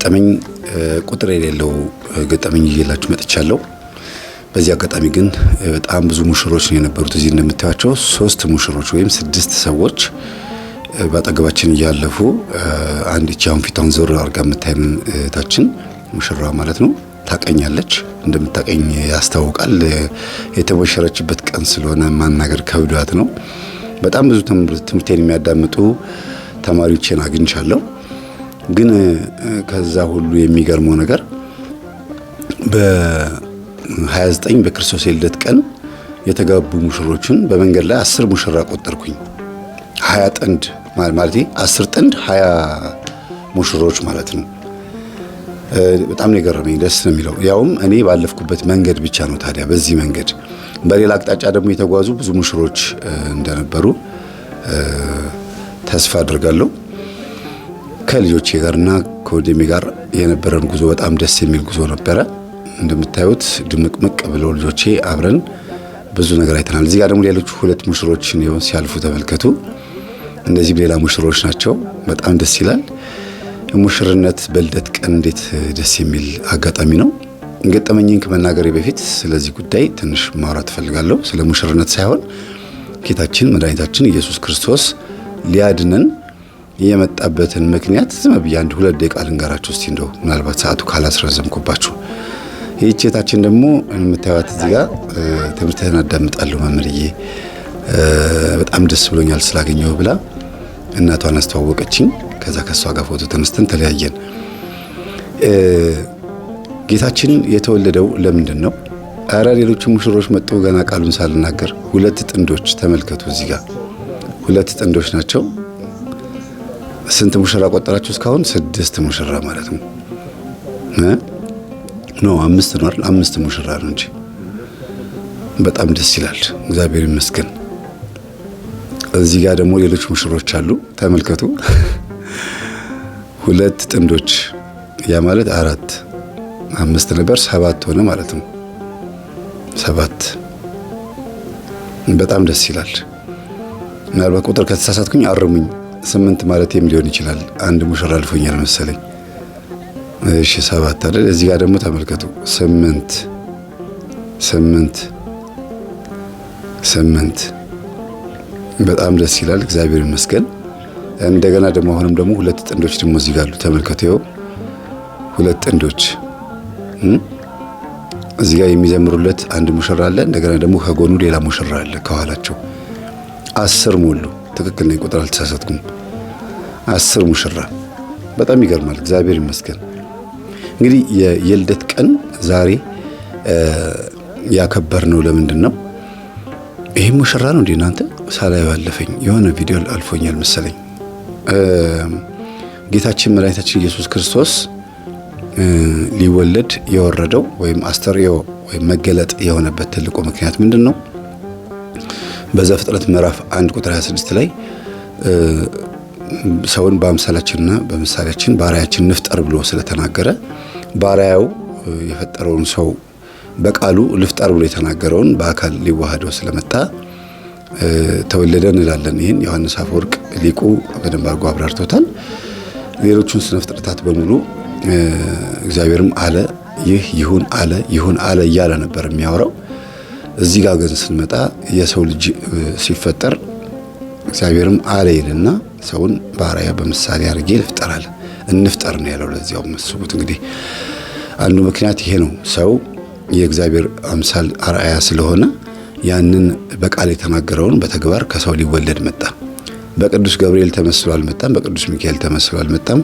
ገጠመኝ ቁጥር የሌለው ገጠመኝ ይዤላችሁ መጥቻለሁ። በዚህ አጋጣሚ ግን በጣም ብዙ ሙሽሮች ነው የነበሩት። እዚህ እንደምታዩቸው 3 ሙሽሮች ወይም 6 ሰዎች በአጠገባችን እያለፉ አንድ ቻውን ፊቷን ዞር አድርጋ የምታየን እህታችን ሙሽራ ማለት ነው ታቀኛለች። እንደምታቀኝ ያስታውቃል። የተሞሸረችበት ቀን ስለሆነ ማናገር ከብዷት ነው። በጣም ብዙ ትምህርቴን የሚያዳምጡ ተማሪዎችን አግኝቻለሁ። ግን ከዛ ሁሉ የሚገርመው ነገር በ29 በክርስቶስ የልደት ቀን የተጋቡ ሙሽሮችን በመንገድ ላይ 10 ሙሽራ ቆጠርኩኝ። 20 ጥንድ ማለት 10 ጥንድ 20 ሙሽሮች ማለት ነው። በጣም ነው የገረመኝ። ደስ ነው የሚለው። ያውም እኔ ባለፍኩበት መንገድ ብቻ ነው። ታዲያ በዚህ መንገድ በሌላ አቅጣጫ ደግሞ የተጓዙ ብዙ ሙሽሮች እንደነበሩ ተስፋ አድርጋለሁ። ከልጆቼ ጋርና ከወንድሜ ጋር የነበረን ጉዞ በጣም ደስ የሚል ጉዞ ነበረ። እንደምታዩት ድምቅምቅ ብለው ልጆቼ አብረን ብዙ ነገር አይተናል። እዚህ ጋር ደግሞ ሌሎች 2 ሙሽሮችን ሲያልፉ ተመልከቱ። እነዚህም ሌላ ሙሽሮች ናቸው። በጣም ደስ ይላል። ሙሽርነት በልደት ቀን እንዴት ደስ የሚል አጋጣሚ ነው። ገጠመኝን ከመናገሬ በፊት ስለዚህ ጉዳይ ትንሽ ማውራት ፈልጋለሁ። ስለ ሙሽርነት ሳይሆን ጌታችን መድኃኒታችን ኢየሱስ ክርስቶስ ሊያድነን የመጣበትን ምክንያት ዝም ብዬ 1-2 ደቂቃ ልንገራችሁ እስቲ፣ እንደው ምናልባት ሰዓቱ ካላስረዘምኩባችሁ። ይህች እህታችን ደግሞ የምታዩት እዚህ ጋር ትምህርትህን አዳምጣለሁ መምህርዬ፣ በጣም ደስ ብሎኛል ስላገኘሁ ብላ እናቷን አስተዋወቀችኝ። ከዛ ከሷ ጋር ፎቶ ተነስተን ተለያየን። ጌታችን የተወለደው ለምንድን ነው? አረ ሌሎች ሙሽሮች መጡ ገና ቃሉን ሳልናገር 2 ጥንዶች ተመልከቱ። እዚህ ጋር 2 ጥንዶች ናቸው። ስንት ሙሽራ ቆጠራችሁ እስካሁን? 6 ሙሽራ ማለት ነው። ኖ 5 ነው አይደል? 5 ሙሽራ ነው እንጂ በጣም ደስ ይላል። እግዚአብሔር ይመስገን። እዚህ ጋር ደግሞ ሌሎች ሙሽሮች አሉ ተመልከቱ። 2 ጥንዶች፣ ያ ማለት 4 5 ነበር 7 ሆነ ማለት ነው። 7 በጣም ደስ ይላል። ምናልባት ቁጥር ከተሳሳትኩኝ አርሙኝ። 8 ማለት ሊሆን ይችላል። አንድ ሙሽራ አልፎኛል መሰለኝ። እሺ 7 አይደል? እዚህ ጋር ደግሞ ተመልከቱ 8 በጣም ደስ ይላል። እግዚአብሔር ይመስገን። እንደገና ደግሞ አሁንም ደግሞ 2 ጥንዶች ደግሞ እዚህ ጋር አሉ ተመልከቱ። ይኸው 2 ጥንዶች እዚህ ጋር የሚዘምሩለት አንድ ሙሽራ አለ። እንደገና ደግሞ ከጎኑ ሌላ ሙሽራ አለ ከኋላቸው። 10 ሞሉ። ትክክል ነኝ፣ ቁጥር አልተሳሳትኩም። 10 ሙሽራ። በጣም ይገርማል። እግዚአብሔር ይመስገን። እንግዲህ የልደት ቀን ዛሬ ያከበርነው ለምንድን ነው? ይሄ ሙሽራ ነው እንዴ እናንተ? ሳላየው አለፈኝ። የሆነ ቪዲዮ አልፎኛል መሰለኝ። ጌታችን መድኃኒታችን ኢየሱስ ክርስቶስ ሊወለድ የወረደው ወይም አስተርእዮ ወይም መገለጥ የሆነበት ትልቁ ምክንያት ምንድን ነው? በዘፍጥረት ምዕራፍ 1 ቁጥር 26 ላይ ሰውን በአምሳላችንና በምሳሌያችን በአርአያችን እንፍጠር ብሎ ስለተናገረ በአርአያው የፈጠረውን ሰው በቃሉ ልፍጠር ብሎ የተናገረውን በአካል ሊዋሃደው ስለመጣ ተወለደ እንላለን። ይህን ዮሐንስ አፈወርቅ ሊቁ በደንብ አድርጎ አብራርቶታል። ሌሎቹን ስነ ፍጥረታት በሙሉ እግዚአብሔርም አለ ይህ ይሁን አለ ይሁን አለ እያለ ነበር የሚያወራው። እዚህ ጋር ግን ስንመጣ የሰው ልጅ ሲፈጠር እግዚአብሔርም አለ ይልና ሰውን በአርአያ በምሳሌ አድርጌ ልፍጠር አለ። እንፍጠር ነው ያለው። ለዚያው መስቡት እንግዲህ አንዱ ምክንያት ይሄ ነው። ሰው የእግዚአብሔር አምሳል አርአያ ስለሆነ ያንን በቃል የተናገረውን በተግባር ከሰው ሊወለድ መጣ። በቅዱስ ገብርኤል ተመስሎ አልመጣም። በቅዱስ ሚካኤል ተመስሎ አልመጣም።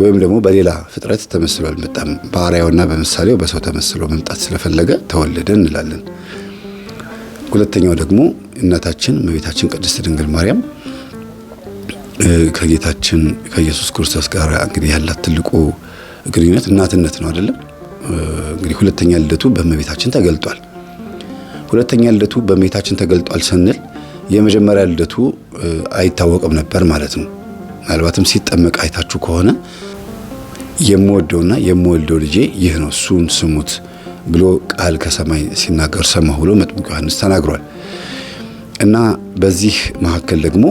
ወይም ደግሞ በሌላ ፍጥረት ተመስሎ አልመጣም። በአርአያውና በምሳሌው በሰው ተመስሎ መምጣት ስለፈለገ ተወለደ እንላለን። ሁለተኛው ደግሞ እናታችን እመቤታችን ቅድስት ድንግል ማርያም ከጌታችን ከኢየሱስ ክርስቶስ ጋር እንግዲህ ያላት ትልቁ ግንኙነት እናትነት ነው አይደለም? እንግዲህ ሁለተኛ ልደቱ በእመቤታችን ተገልጧል። ሁለተኛ ልደቱ በእመቤታችን ተገልጧል ስንል የመጀመሪያ ልደቱ አይታወቅም ነበር ማለት ነው። ምናልባትም ሲጠመቅ አይታችሁ ከሆነ የምወደውና የምወልደው ልጄ ይህ ነው እሱን ስሙት ብሎ ቃል ከሰማይ ሲናገር ሰማሁ ብሎ መጥምቁ ዮሐንስ ተናግሯል። እና በዚህ መካከል ደግሞ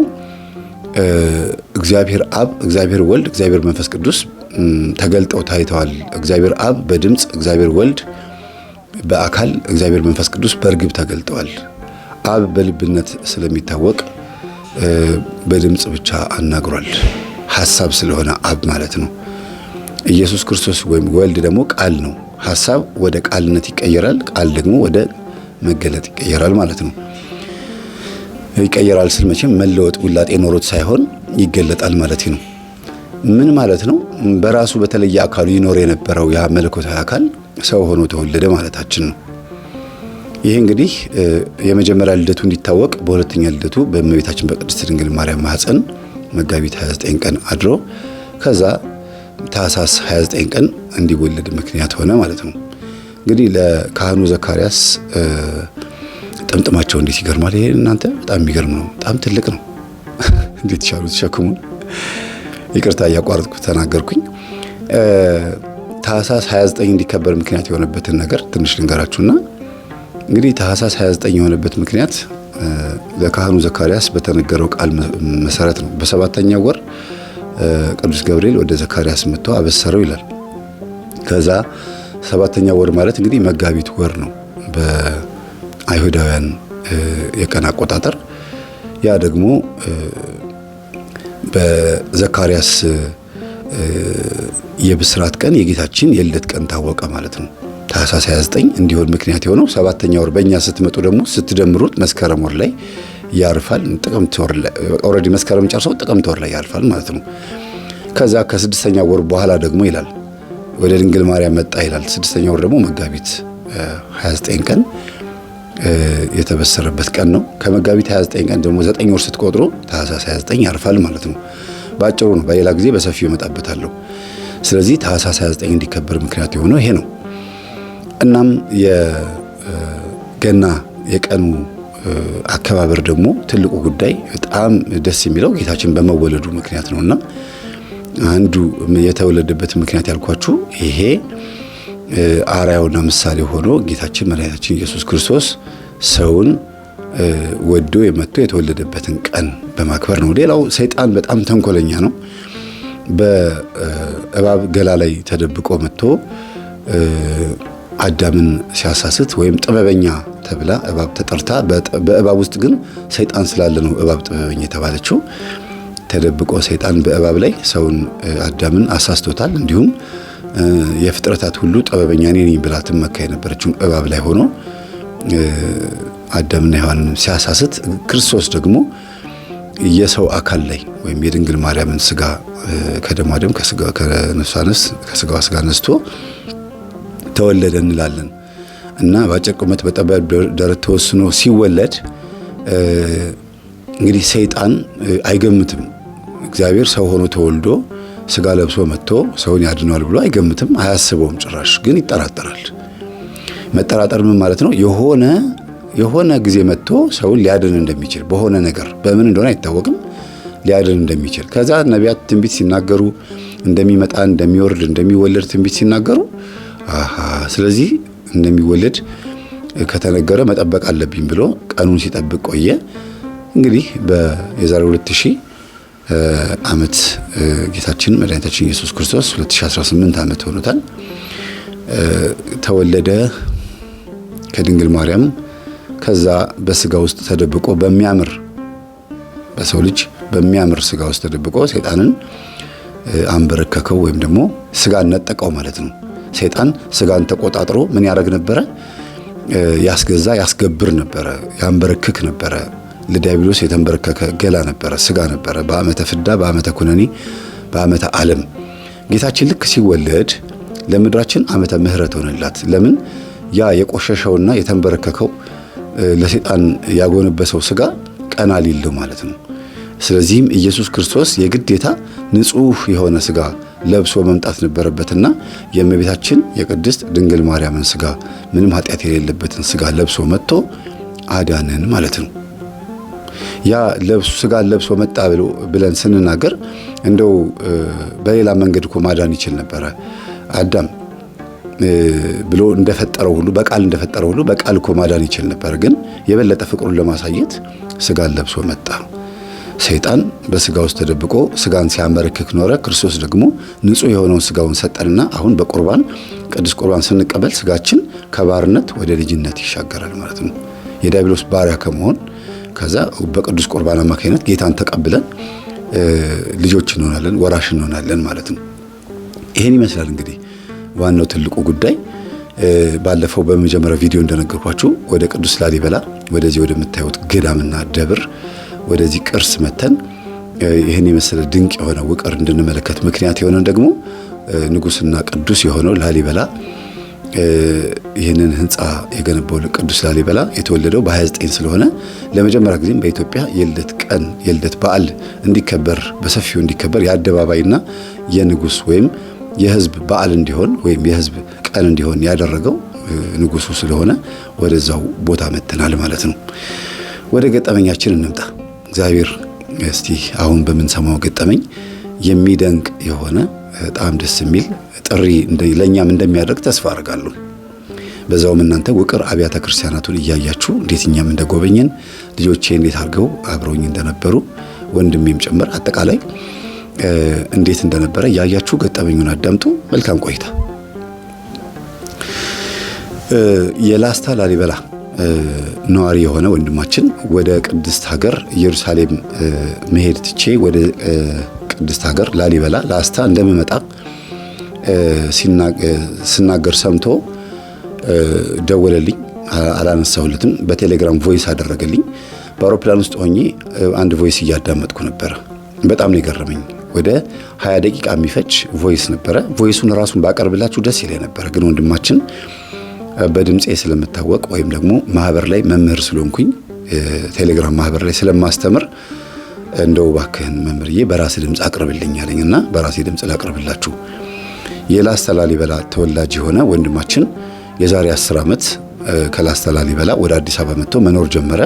እግዚአብሔር አብ፣ እግዚአብሔር ወልድ፣ እግዚአብሔር መንፈስ ቅዱስ ተገልጠው ታይተዋል። እግዚአብሔር አብ በድምፅ፣ እግዚአብሔር ወልድ በአካል፣ እግዚአብሔር መንፈስ ቅዱስ በርግብ ተገልጠዋል። አብ በልብነት ስለሚታወቅ በድምፅ ብቻ አናግሯል። ሐሳብ ስለሆነ አብ ማለት ነው። ኢየሱስ ክርስቶስ ወይም ወልድ ደግሞ ቃል ነው። ሐሳብ ወደ ቃልነት ይቀየራል፣ ቃል ደግሞ ወደ መገለጥ ይቀየራል ማለት ነው። ይቀየራል ስል መቼም መለወጥ ውላጤ ኖሮት ሳይሆን ይገለጣል ማለት ነው። ምን ማለት ነው? በራሱ በተለየ አካሉ ይኖር የነበረው ያ መለኮታዊ አካል ሰው ሆኖ ተወለደ ማለታችን ነው። ይህ እንግዲህ የመጀመሪያ ልደቱ እንዲታወቅ በሁለተኛ ልደቱ በእመቤታችን በቅድስት ድንግል ማርያም ማኅፀን መጋቢት 29 ቀን አድሮ ከዛ ታኅሳስ 29 ቀን እንዲወለድ ምክንያት ሆነ ማለት ነው። እንግዲህ ለካህኑ ዘካርያስ ጥምጥማቸው እንዴት ይገርማል! ይሄ እናንተ በጣም የሚገርም ነው። በጣም ትልቅ ነው። እንዴት ቻሉት ሸክሙን? ይቅርታ እያቋረጥኩ ተናገርኩኝ። ታኅሳስ 29 እንዲከበር ምክንያት የሆነበትን ነገር ትንሽ ልንገራችሁና እንግዲህ ታኅሳስ 29 የሆነበት ምክንያት ለካህኑ ዘካርያስ በተነገረው ቃል መሰረት ነው። በሰባተኛው ወር ቅዱስ ገብርኤል ወደ ዘካርያስ መጥቶ አበሰረው ይላል። ከዛ ሰባተኛው ወር ማለት እንግዲህ መጋቢት ወር ነው በአይሁዳውያን የቀን አቆጣጠር። ያ ደግሞ በዘካርያስ የብስራት ቀን የጌታችን የልደት ቀን ታወቀ ማለት ነው። ታኅሳስ 29 እንዲሆን ምክንያት የሆነው ሰባተኛው ወር በእኛ ስትመጡ ደግሞ ስትደምሩት መስከረም ወር ላይ ያርፋል። ጥቅምት ወር ላይ ኦልሬዲ መስከረም ጨርሰው ጥቅምት ወር ላይ ያርፋል ማለት ነው። ከዛ ከስድስተኛው ወር በኋላ ደግሞ ይላል ወደ ድንግል ማርያም መጣ ይላል። ስድስተኛው ወር ደግሞ መጋቢት 29 ቀን የተበሰረበት ቀን ነው። ከመጋቢት 29 ቀን ደግሞ 9 ወር ስትቆጥሩ ታኅሳስ 29 ያርፋል ማለት ነው። ባጭሩ ነው። በሌላ ጊዜ በሰፊው እመጣበታለሁ። ስለዚህ ታኅሳስ 29 እንዲከበር ምክንያት የሆነው ይሄ ነው። እናም የገና የቀኑ አከባበር ደግሞ ትልቁ ጉዳይ በጣም ደስ የሚለው ጌታችን በመወለዱ ምክንያት ነውና አንዱ የተወለደበት ምክንያት ያልኳችሁ ይሄ አርአያውና ምሳሌ ሆኖ ጌታችን መድኃኒታችን ኢየሱስ ክርስቶስ ሰውን ወዶ የመጥቶ የተወለደበትን ቀን በማክበር ነው። ሌላው ሰይጣን በጣም ተንኮለኛ ነው። በእባብ ገላ ላይ ተደብቆ መጥቶ አዳምን ሲያሳስት ወይም ጥበበኛ ተብላ እባብ ተጠርታ፣ በእባብ ውስጥ ግን ሰይጣን ስላለ ነው እባብ ጥበበኛ የተባለችው። ተደብቆ ሰይጣን በእባብ ላይ ሰውን አዳምን አሳስቶታል። እንዲሁም የፍጥረታት ሁሉ ጥበበኛ እኔ ነኝ ብላ ትመካ የነበረችውን እባብ ላይ ሆኖ አዳምና ሔዋንን ሲያሳስት፣ ክርስቶስ ደግሞ የሰው አካል ላይ ወይም የድንግል ማርያምን ስጋ ከደሟ ደም ከስጋዋ ስጋ ነስቶ ተወለደ እንላለን እና በአጭር ቁመት በጠባብ ደረት ተወስኖ ሲወለድ እንግዲህ ሰይጣን አይገምትም። እግዚአብሔር ሰው ሆኖ ተወልዶ ስጋ ለብሶ መጥቶ ሰውን ያድኗል ብሎ አይገምትም፣ አያስበውም። ጭራሽ ግን ይጠራጠራል። መጠራጠር ምን ማለት ነው? የሆነ ጊዜ መጥቶ ሰውን ሊያድን እንደሚችል በሆነ ነገር በምን እንደሆነ አይታወቅም ሊያድን እንደሚችል ከዛ ነቢያት ትንቢት ሲናገሩ እንደሚመጣ እንደሚወርድ እንደሚወለድ ትንቢት ሲናገሩ ስለዚህ እንደሚወለድ ከተነገረ መጠበቅ አለብኝ ብሎ ቀኑን ሲጠብቅ ቆየ። እንግዲህ የዛሬ 2000 ዓመት ጌታችን መድኃኒታችን ኢየሱስ ክርስቶስ 2018 ዓመት ሆኖታል። ተወለደ ከድንግል ማርያም። ከዛ በስጋ ውስጥ ተደብቆ በሰው ልጅ በሚያምር ስጋ ውስጥ ተደብቆ ሰይጣንን አንበረከከው ወይም ደግሞ ስጋን ነጠቀው ማለት ነው። ሰይጣን ስጋን ተቆጣጥሮ ምን ያደርግ ነበረ? ያስገዛ ያስገብር ነበረ፣ ያንበረክክ ነበረ። ለዲያብሎስ የተንበረከከ ገላ ነበረ፣ ስጋ ነበረ። በዓመተ ፍዳ፣ በዓመተ ኩነኔ፣ በዓመተ ዓለም ጌታችን ልክ ሲወለድ ለምድራችን ዓመተ ምሕረት ሆነላት። ለምን? ያ የቆሸሸውና የተንበረከከው ለሰይጣን ያጎነበሰው ስጋ ቀና ሊል ማለት ነው። ስለዚህም ኢየሱስ ክርስቶስ የግዴታ ንጹሕ የሆነ ስጋ ለብሶ መምጣት ነበረበትና የእመቤታችን የቅድስት ድንግል ማርያምን ስጋ ምንም ኃጢአት የሌለበትን ስጋ ለብሶ መጥቶ አዳነን ማለት ነው። ያ ስጋ ለብሶ መጣ ብለን ስንናገር እንደው በሌላ መንገድ እኮ ማዳን ይችል ነበረ። አዳም ብሎ እንደፈጠረው ሁሉ በቃል እንደፈጠረው ሁሉ በቃል እኮ ማዳን ይችል ነበር። ግን የበለጠ ፍቅሩን ለማሳየት ስጋን ለብሶ መጣ። ሰይጣን በስጋ ውስጥ ተደብቆ ስጋን ሲያመረክክ ኖረ። ክርስቶስ ደግሞ ንጹህ የሆነውን ስጋውን ሰጠንና አሁን በቁርባን ቅዱስ ቁርባን ስንቀበል ስጋችን ከባርነት ወደ ልጅነት ይሻገራል ማለት ነው። የዲያብሎስ ባሪያ ከመሆን ከዛ በቅዱስ ቁርባን አማካኝነት ጌታን ተቀብለን ልጆች እንሆናለን፣ ወራሽ እንሆናለን ማለት ነው። ይሄን ይመስላል እንግዲህ ዋናው ትልቁ ጉዳይ። ባለፈው በመጀመሪያው ቪዲዮ እንደነገርኳችሁ ወደ ቅዱስ ላሊበላ ወደዚህ ወደምታዩት ገዳምና ደብር ወደዚህ ቅርስ መተን ይህን የመሰለ ድንቅ የሆነ ውቅር እንድንመለከት ምክንያት የሆነን ደግሞ ንጉስና ቅዱስ የሆነው ላሊበላ ይህንን ህንፃ የገነባው ቅዱስ ላሊበላ የተወለደው በ29 ስለሆነ ለመጀመሪያ ጊዜም በኢትዮጵያ የልደት በዓል እንዲከበር በሰፊው እንዲከበር የአደባባይና የንጉስ ወይም የህዝብ በዓል እንዲሆን ወይም የህዝብ ቀን እንዲሆን ያደረገው ንጉሱ ስለሆነ ወደዛው ቦታ መተናል ማለት ነው። ወደ ገጠመኛችን እንምጣ። እግዚአብሔር እስቲ አሁን በምንሰማው ገጠመኝ የሚደንቅ የሆነ በጣም ደስ የሚል ጥሪ ለኛም እንደሚያደርግ ተስፋ አደርጋለሁ። በዛውም እናንተ ውቅር አብያተ ክርስቲያናቱን እያያችሁ እንዴት እኛም እንደጎበኘን ልጆቼ እንዴት አድርገው አብረውኝ እንደነበሩ ወንድሜም ጭምር አጠቃላይ እንዴት እንደነበረ እያያችሁ ገጠመኙን አዳምጡ። መልካም ቆይታ። የላስታ ላሊበላ ነዋሪ የሆነ ወንድማችን ወደ ቅድስት ሀገር ኢየሩሳሌም መሄድ ትቼ ወደ ቅድስት ሀገር ላሊበላ ላስታ እንደምመጣ ሲናገር ሰምቶ ደወለልኝ። አላነሳሁለትም። በቴሌግራም ቮይስ አደረገልኝ። በአውሮፕላን ውስጥ ሆኜ አንድ ቮይስ እያዳመጥኩ ነበረ። በጣም ነው የገረመኝ። ወደ 20 ደቂቃ የሚፈጅ ቮይስ ነበረ። ቮይሱን ራሱን ባቀርብላችሁ ደስ ይለኝ ነበረ፣ ግን ወንድማችን በድምጼ ስለምታወቅ ወይም ደግሞ ማህበር ላይ መምህር ስለሆንኩኝ ቴሌግራም ማህበር ላይ ስለማስተምር እንደው ባክህን መምህርዬ በራሴ ድምጽ አቅርብልኝ አለኝና በራሴ ድምጽ ላቅርብላችሁ። የላስታ ላሊበላ ተወላጅ የሆነ ወንድማችን የዛሬ 10 ዓመት ከላስታ ላሊበላ ወደ አዲስ አበባ መጥቶ መኖር ጀመረ።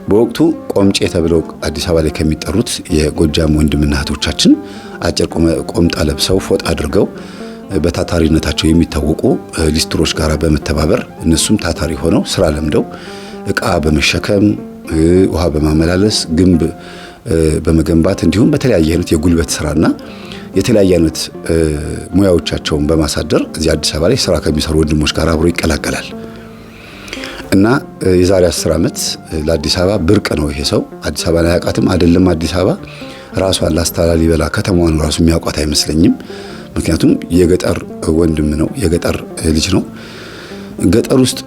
በወቅቱ ቆምጬ ተብለው አዲስ አበባ ላይ ከሚጠሩት የጎጃም ወንድምና እህቶቻችን አጭር ቆምጣ ለብሰው ፎጣ አድርገው በታታሪነታቸው የሚታወቁ ሊስትሮች ጋር በመተባበር እነሱም ታታሪ ሆነው ስራ ለምደው እቃ በመሸከም ውሃ በማመላለስ ግንብ በመገንባት እንዲሁም በተለያየ አይነት የጉልበት ስራና የተለያየ አይነት ሙያዎቻቸውን በማሳደር እዚህ አዲስ አበባ ላይ ስራ ከሚሰሩ ወንድሞች ጋር አብሮ ይቀላቀላል እና የዛሬ 10 ዓመት ለአዲስ አበባ ብርቅ ነው ይሄ ሰው። አዲስ አበባ ላይ ያውቃትም አይደለም። አዲስ አበባ ራሷን ላስታ ላሊበላ ከተማዋን ራሱ የሚያውቋት አይመስለኝም። ምክንያቱም የገጠር ወንድም ነው፣ የገጠር ልጅ ነው። ገጠር ውስጥ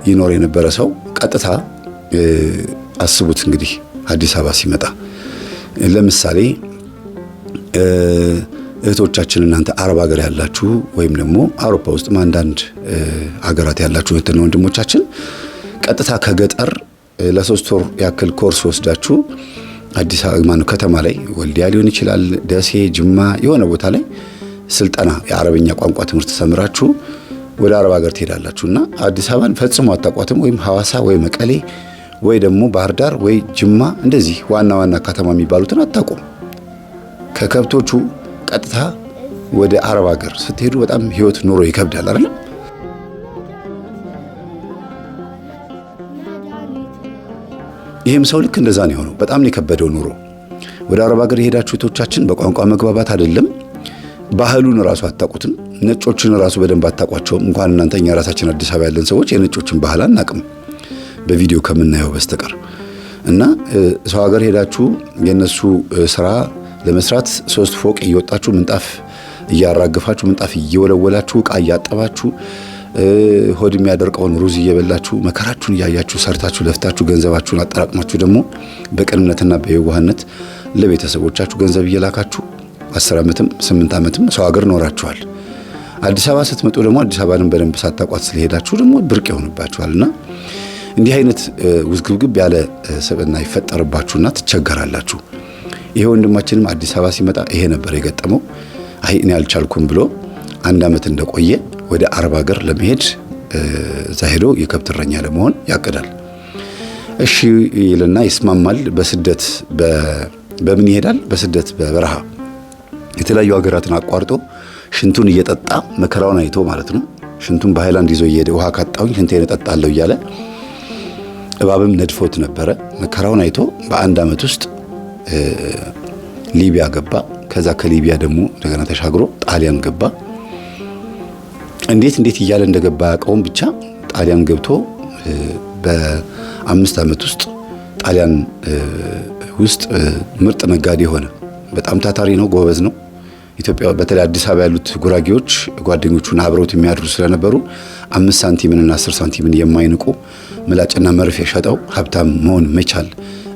ይኖር የነበረ ሰው ቀጥታ አስቡት እንግዲህ አዲስ አበባ ሲመጣ ለምሳሌ እህቶቻችን እናንተ አረብ ሀገር ያላችሁ ወይም ደግሞ አውሮፓ ውስጥ አንዳንድ ሀገራት ያላችሁ እህትና ወንድሞቻችን ቀጥታ ከገጠር ለ3 ወር ያክል ኮርስ ወስዳችሁ አዲስ አበባ ከተማ ላይ ወልዲያ ሊሆን ይችላል፣ ደሴ፣ ጅማ የሆነ ቦታ ላይ ስልጠና የአረብኛ ቋንቋ ትምህርት ተምራችሁ ወደ አረብ ሀገር ትሄዳላችሁና አዲስ አበባን ፈጽሞ አታቋትም። ወይም ሐዋሳ ወይ መቀሌ ወይ ደግሞ ባህር ዳር ወይ ጅማ እንደዚህ ዋና ከተማ የሚባሉትን አታውቁም። ከከብቶቹ ቀጥታ ወደ አረብ ሀገር ስትሄዱ በጣም ህይወት ኑሮ ይከብዳል አይደል? ይሄም ሰው ልክ እንደዛ ነው የሆነው። በጣም ነው የከበደው ኑሮ። ወደ አረብ ሀገር የሄዳችሁ እህቶቻችን በቋንቋ መግባባት አይደለም ባህሉን ራሱ አታውቁትም። ነጮችን ራሱ በደንብ አታውቋቸውም። እንኳን እናንተ እኛ ራሳችን አዲስ አበባ ያለን ሰዎች የነጮችን ባህል አናውቅም በቪዲዮ ከምናየው በስተቀር። እና ሰው ሀገር ሄዳችሁ የነሱ ስራ ለመስራት 3 ፎቅ እየወጣችሁ ምንጣፍ እያራገፋችሁ ምንጣፍ እየወለወላችሁ ዕቃ እያጠባችሁ ሆድ የሚያደርቀውን ሩዝ እየበላችሁ መከራችሁን እያያችሁ ሰርታችሁ ለፍታችሁ ገንዘባችሁን አጠራቅማችሁ ደግሞ በቅንነትና በየዋህነት ለቤተሰቦቻችሁ ገንዘብ እየላካችሁ 10 ዓመትም 8 ዓመትም ሰው ሀገር ኖራችኋል። አዲስ አበባ ስትመጡ ደግሞ አዲስ አበባን በደንብ ሳታቋት ስለሄዳችሁ ደግሞ ብርቅ ይሆንባችኋልና እንዲህ አይነት ውዝግብግብ ያለ ሰብና ይፈጠርባችሁና ትቸገራላችሁ። ይሄ ወንድማችንም አዲስ አበባ ሲመጣ ይሄ ነበር የገጠመው። አይ እኔ አልቻልኩም ብሎ 1 ዓመት እንደቆየ ወደ አረብ ሀገር ለመሄድ እዛ ሄዶ የከብት እረኛ ለመሆን ያቅዳል። እሺ ይልና ይስማማል። በስደት በምን ይሄዳል? በስደት በበረሃ የተለያዩ ሀገራትን አቋርጦ ሽንቱን እየጠጣ መከራውን አይቶ ማለት ነው። ሽንቱን በሃይላንድ ይዞ እየሄደ ውሃ ካጣውኝ ሽንቴን እጠጣለሁ እያለ እባብም ነድፎት ነበረ። መከራውን አይቶ በ1 ዓመት ውስጥ ሊቢያ ገባ። ከዛ ከሊቢያ ደግሞ እንደገና ተሻግሮ ጣሊያን ገባ። እንዴት እያለ እንደገባ ያውቀውም ብቻ ጣሊያን ገብቶ በ5 ዓመት ውስጥ ጣሊያን ውስጥ ምርጥ ነጋዴ ሆነ። በጣም ታታሪ ነው፣ ጎበዝ ነው። ኢትዮጵያ በተለይ አዲስ አበባ ያሉት ጉራጌዎች ጓደኞቹን አብረውት የሚያድሩ ስለነበሩ 5 ሳንቲምና 10 ሳንቲምን የማይንቁ ምላጭና መርፌ ሸጠው ሀብታም መሆን መቻል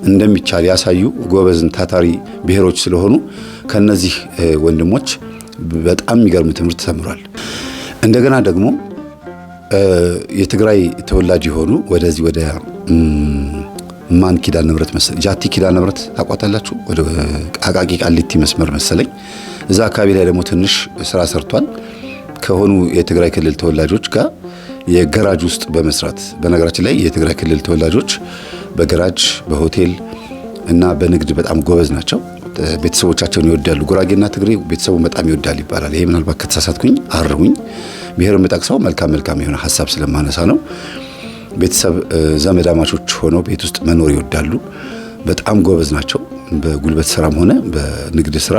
እንደሚቻል ያሳዩ ጎበዝን ታታሪ ብሔሮች ስለሆኑ ከነዚህ ወንድሞች በጣም የሚገርም ትምህርት ተምሯል። እንደገና ደግሞ የትግራይ ተወላጅ የሆኑ ወደዚህ ወደ ማን ኪዳነ ምህረት መሰለኝ ጃቲ ኪዳነ ምህረት ታቋታላችሁ፣ ወደ አቃቂ ቃሊቲ መስመር መሰለኝ። እዛ አካባቢ ላይ ደግሞ ትንሽ ስራ ሰርቷል ከሆኑ የትግራይ ክልል ተወላጆች ጋር የገራጅ ውስጥ በመስራት። በነገራችን ላይ የትግራይ ክልል ተወላጆች በገራጅ በሆቴል እና በንግድ በጣም ጎበዝ ናቸው። ቤተሰቦቻቸውን ይወዳሉ። ጉራጌና ትግሬ ቤተሰቡን በጣም ይወዳል ይባላል። ይሄ ምናልባት ከተሳሳትኩኝ አርሙኝ። ብሔር የምጠቅሰው መልካም የሆነ ሐሳብ ስለማነሳ ነው። ቤተሰብ ዘመዳማቾች ሆነው ቤት ውስጥ መኖር ይወዳሉ። በጣም ጎበዝ ናቸው በጉልበት ስራም ሆነ በንግድ ስራ።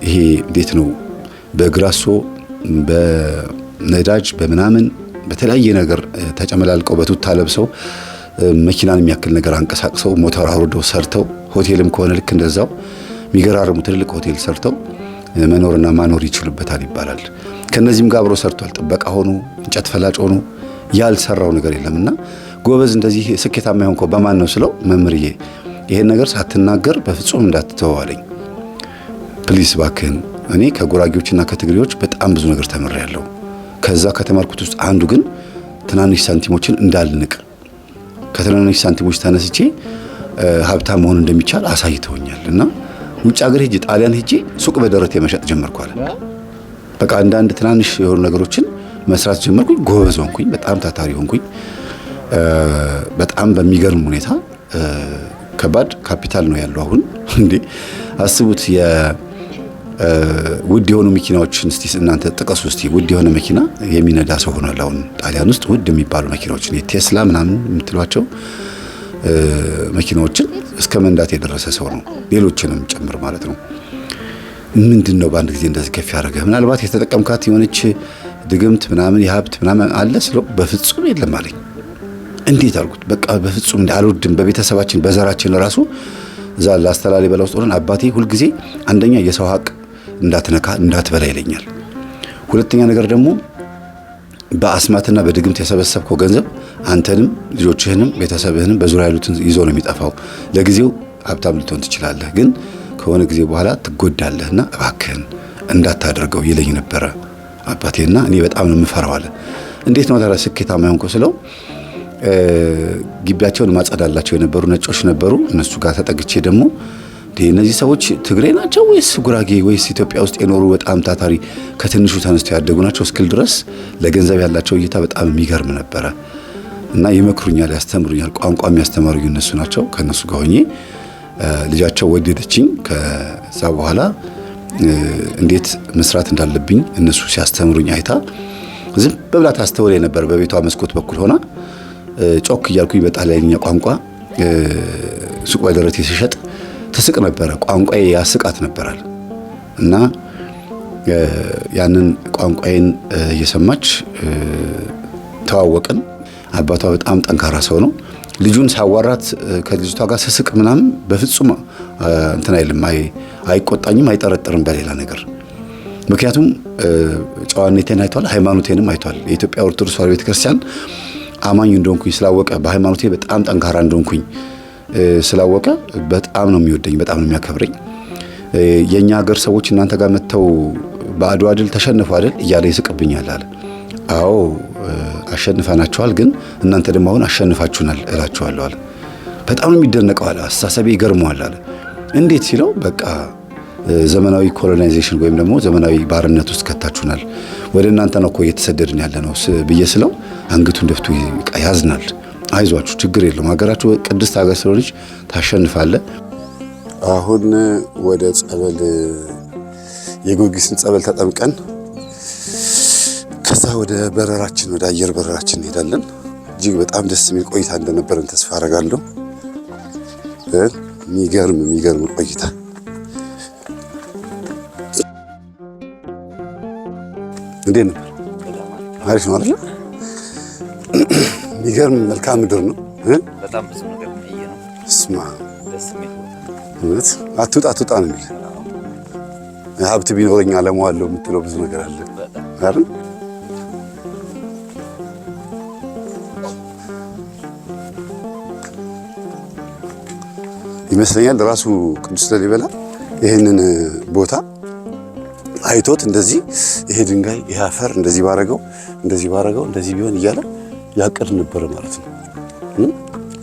ይሄ እንዴት ነው በግራሶ በነዳጅ በምናምን በተለያየ ነገር ተጨመላልቀው በቱታ ለብሰው መኪናን የሚያክል ነገር አንቀሳቅሰው ሞተር አውርደው ሰርተው ሆቴልም ከሆነ ልክ እንደዛው የሚገራርሙ ትልልቅ ሆቴል ሰርተው መኖርና ማኖር ይችሉበታል ይባላል። ከነዚህም ጋር አብሮ ሰርቷል። ጥበቃ ሆኖ እንጨት ፈላጭ ሆኖ ያልሰራው ነገር የለምና ጎበዝ እንደዚህ ስኬታማ የሆንከው በማን ነው ስለው መምህርዬ ይሄን ነገር ሳትናገር በፍጹም እንዳትተዋለኝ ፕሊስ ባክህን። እኔ ከጉራጌዎችና ከትግሬዎች በጣም ብዙ ነገር ተምሬያለሁ። ከዛ ከተማርኩት ውስጥ አንዱ ግን ትናንሽ ሳንቲሞችን እንዳልንቅ ከትናንሽ ሳንቲሞች ተነስቼ ሀብታም መሆን እንደሚቻል አሳይተውኛል። እና ውጭ ሀገር ሄጄ ጣሊያን ሄጄ ሱቅ በደረቴ መሸጥ ጀመርኩ አለ። በቃ አንዳንድ ትናንሽ የሆኑ ነገሮችን መስራት ጀመርኩኝ። ጎበዝ ሆንኩኝ። በጣም ታታሪ ሆንኩኝ። በጣም በሚገርም ሁኔታ ከባድ ካፒታል ነው ያለው አሁን። እንዴ አስቡት ውድ የሆኑ መኪናዎችን እስቲ እናንተ ጥቀሱ እስቲ። ውድ የሆነ መኪና የሚነዳ ሰው ሆኗል አሁን ጣሊያን ውስጥ። ውድ የሚባሉ መኪናዎችን ቴስላ ምናምን የምትሏቸው መኪናዎችን እስከ መንዳት የደረሰ ሰው ነው። ሌሎችንም ጭምር ማለት ነው። ምንድን ነው በአንድ ጊዜ እንደዚህ ከፍ ያደረገ? ምናልባት የተጠቀምካት የሆነች ድግምት ምናምን የሀብት ምናምን አለ ስለው በፍጹም የለም አለኝ። እንዴት አልኩት። በቃ በፍጹም አልወድም። በቤተሰባችን በዘራችን ራሱ እዛ ላስተላልበላ ውስጥ ሆነን አባቴ ሁልጊዜ አንደኛ የሰው ሀቅ እንዳትነካ እንዳትበላ ይለኛል። ሁለተኛ ነገር ደግሞ በአስማትና በድግምት የሰበሰብከው ገንዘብ አንተንም ልጆችህንም ቤተሰብህንም በዙሪያ ያሉትን ይዞ ነው የሚጠፋው። ለጊዜው ሀብታም ልትሆን ትችላለህ፣ ግን ከሆነ ጊዜ በኋላ ትጎዳለህና እባክህን እንዳታደርገው ይለኝ ነበረ አባቴና እኔ በጣም ነው የምፈራው አለ። እንዴት ነው ታዲያ ስኬታማ የሆንከው ስለው ግቢያቸውን ማጸዳላቸው የነበሩ ነጮች ነበሩ። እነሱ ጋር ተጠግቼ ደግሞ እነዚህ ሰዎች ትግሬ ናቸው ወይስ ጉራጌ ወይስ ኢትዮጵያ ውስጥ የኖሩ በጣም ታታሪ ከትንሹ ተነስተው ያደጉ ናቸው እስክል ድረስ ለገንዘብ ያላቸው እይታ በጣም የሚገርም ነበረ። እና ይመክሩኛል፣ ያስተምሩኛል። ቋንቋ የሚያስተማሩኝ እነሱ ናቸው። ከነሱ ጋር ሆኜ ልጃቸው ወደደችኝ። ከዛ በኋላ እንዴት መስራት እንዳለብኝ እነሱ ሲያስተምሩኝ አይታ ዝም በብላ ታስተውል ነበር። በቤቷ መስኮት በኩል ሆና ጮክ እያልኩኝ በጣሊያንኛ ቋንቋ ሱቅ በደረቴ ሲሸጥ ትስቅ ነበረ። ቋንቋዬ ያስቃት ነበራል። እና ያንን ቋንቋዬን እየሰማች ተዋወቅን። አባቷ በጣም ጠንካራ ሰው ነው። ልጁን ሳዋራት ከልጅቷ ጋር ስስቅ ምናምን በፍጹም እንትን አይልም፣ አይቆጣኝም፣ አይጠረጥርም በሌላ ነገር። ምክንያቱም ጨዋነቴን አይቷል፣ ሃይማኖቴንም አይቷል። የኢትዮጵያ ኦርቶዶክስ ተዋሕዶ ቤተክርስቲያን አማኝ እንደሆንኩኝ ስላወቀ በሃይማኖቴ በጣም ጠንካራ እንደሆንኩኝ ስላወቀ በጣም ነው የሚወደኝ፣ በጣም ነው የሚያከብረኝ። የኛ ሀገር ሰዎች እናንተ ጋር መጥተው በአድዋ ድል ተሸነፉ አይደል እያለ ይስቅብኛል አለ። አዎ አሸንፈናቸዋል፣ ግን እናንተ ደግሞ አሁን አሸንፋችሁናል እላችኋለሁ አለ። በጣም ነው የሚደነቀው አለ። አስተሳሰቤ ይገርመዋል አለ። እንዴት ሲለው በቃ ዘመናዊ ኮሎናይዜሽን ወይም ደግሞ ዘመናዊ ባርነት ውስጥ ከታችሁናል፣ ወደ እናንተ ነው እኮ እየተሰደድን ያለ ነው ብዬ ስለው አንገቱን ደፍቶ ያዝናል። አይዟችሁ ችግር የለውም ሀገራችሁ ቅድስት ሀገር ስለሆነች ታሸንፋለ። አሁን ወደ ጸበል የጊዮርጊስን ጸበል ተጠምቀን ከዛ ወደ በረራችን ወደ አየር በረራችን እንሄዳለን። እጅግ በጣም ደስ የሚል ቆይታ እንደነበረን ተስፋ አደርጋለሁ። የሚገርም ቆይታ። እንዴት ነበር? አሪፍ ነው አይደል? የሚገርም መልካም ምድር ነው። በጣም ብዙ ነገር ነው። እስማ ደስ የሚል እውነት አትውጣ ነው የሚል ሀብት ቢኖረኝ አለመዋለሁ የምትለው ብዙ ነገር አለ አይደል? ይመስለኛል ራሱ ቅዱስ ላሊበላ ይሄንን ቦታ አይቶት እንደዚህ ይሄ ድንጋይ ይሄ አፈር እንደዚህ ባረገው እንደዚህ ቢሆን እያለ ያቅድ ነበር ማለት ነው።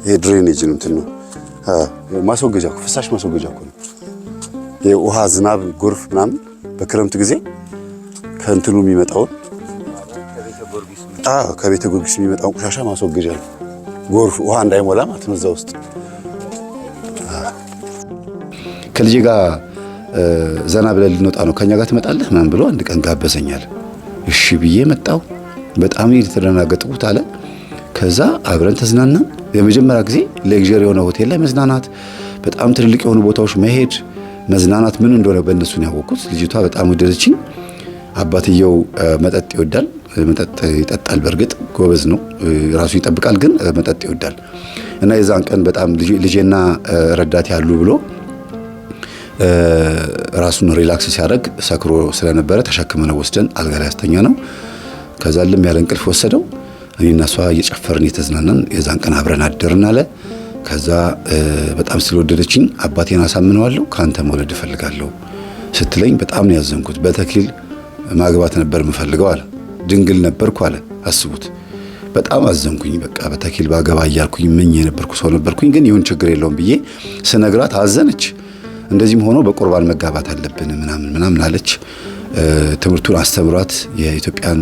ይሄ ድሬኔጅ ነው እንትን ነው ማስወገጃ ፍሳሽ ማስወገጃ እኮ ነው። የውሃ ዝናብ፣ ጎርፍ ምናምን በክረምት ጊዜ ከእንትኑ የሚመጣውን ከቤተ ጊዮርጊስ የሚመጣውን ቆሻሻ ማስወገጃ ነው። ጎርፍ ውሃ እንዳይሞላ ማለት ነው እዛ ውስጥ። ከልጄ ጋር ዘና ብለን ልንወጣ ነው ከኛ ጋር ትመጣለህ ምናምን ብሎ አንድ ቀን ጋበዘኛል። እሺ ብዬ መጣሁ። በጣም የተደናገጥኩት አለ። ከዛ አብረን ተዝናናን። የመጀመሪያ ጊዜ ሌክዠሪ የሆነ ሆቴል ላይ መዝናናት፣ በጣም ትልልቅ የሆኑ ቦታዎች መሄድ መዝናናት ምን እንደሆነ በእነሱ ነው ያወቅኩት። ልጅቷ በጣም ወደደችኝ። አባትየው መጠጥ ይወዳል። መጠጥ ይጠጣል። በእርግጥ ጎበዝ ነው፣ ራሱ ይጠብቃል፣ ግን መጠጥ ይወዳል። እና የዛን ቀን በጣም ልጄና ረዳት ያሉ ብሎ ራሱን ሪላክስ ሲያደርግ ሰክሮ ስለነበረ ተሸክመነው ወስደን አልጋ ላይ ያስተኛ ነው። ከዛ ልም ያለ እንቅልፍ ወሰደው። እኔና እሷ እየጨፈርን እየተዝናናን የዛን ቀን አብረን አደርን አለ። ከዛ በጣም ስለወደደችኝ አባቴን አሳምነዋለሁ ከአንተ መውለድ እፈልጋለሁ ስትለኝ በጣም ነው ያዘንኩት። በተክሊል ማግባት ነበር የምፈልገው አለ። ድንግል ነበርኩ አለ። አስቡት። በጣም አዘንኩኝ። በቃ በተክሊል ባገባ እያልኩኝ ምን የነበርኩ ሰው ነበርኩኝ። ግን ይሁን ችግር የለውም ብዬ ስነግራት አዘነች። እንደዚህም ሆኖ በቁርባን መጋባት አለብን ምናምን አለች። ትምህርቱን አስተምሯት የኢትዮጵያን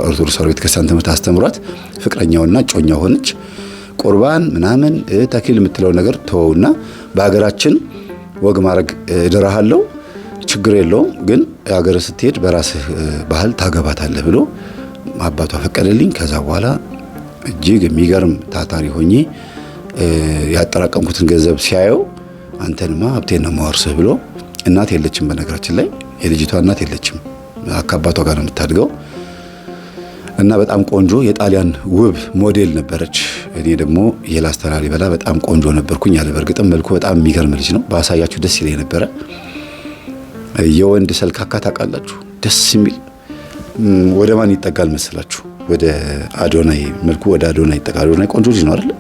ኦርቶዶክስ ቤተክርስቲያን ትምህርት አስተምሯት ፍቅረኛውና ጮኛ ሆነች። ቁርባን ምናምን ተክሊል የምትለው ነገር ተወውና በሀገራችን ወግ ማድረግ እድራሃለሁ ችግር የለውም ግን ሀገር ስትሄድ በራስህ ባህል ታገባታለህ ብሎ አባቷ ፈቀደልኝ። ከዛ በኋላ እጅግ የሚገርም ታታሪ ሆኜ ያጠራቀምኩትን ገንዘብ ሲያየው አንተንማ ሀብቴን ነው የማወርስህ ብሎ እናት የለችም። በነገራችን ላይ የልጅቷ እናት የለችም። አካባቷ ጋር ነው የምታድገው እና በጣም ቆንጆ የጣሊያን ውብ ሞዴል ነበረች። እኔ ደግሞ የላስታ ላሊበላ በጣም ቆንጆ ነበርኩኝ አለ። በእርግጥም መልኩ በጣም የሚገርም ልጅ ነው። ባሳያችሁ ደስ ይለኝ ነበረ። የወንድ ሰልካካ ታውቃላችሁ? ደስ የሚል ወደ ማን ይጠጋል መሰላችሁ? ወደ አዶናይ መልኩ ወደ አዶናይ ይጠጋል። አዶናይ ቆንጆ ልጅ ነው አይደል?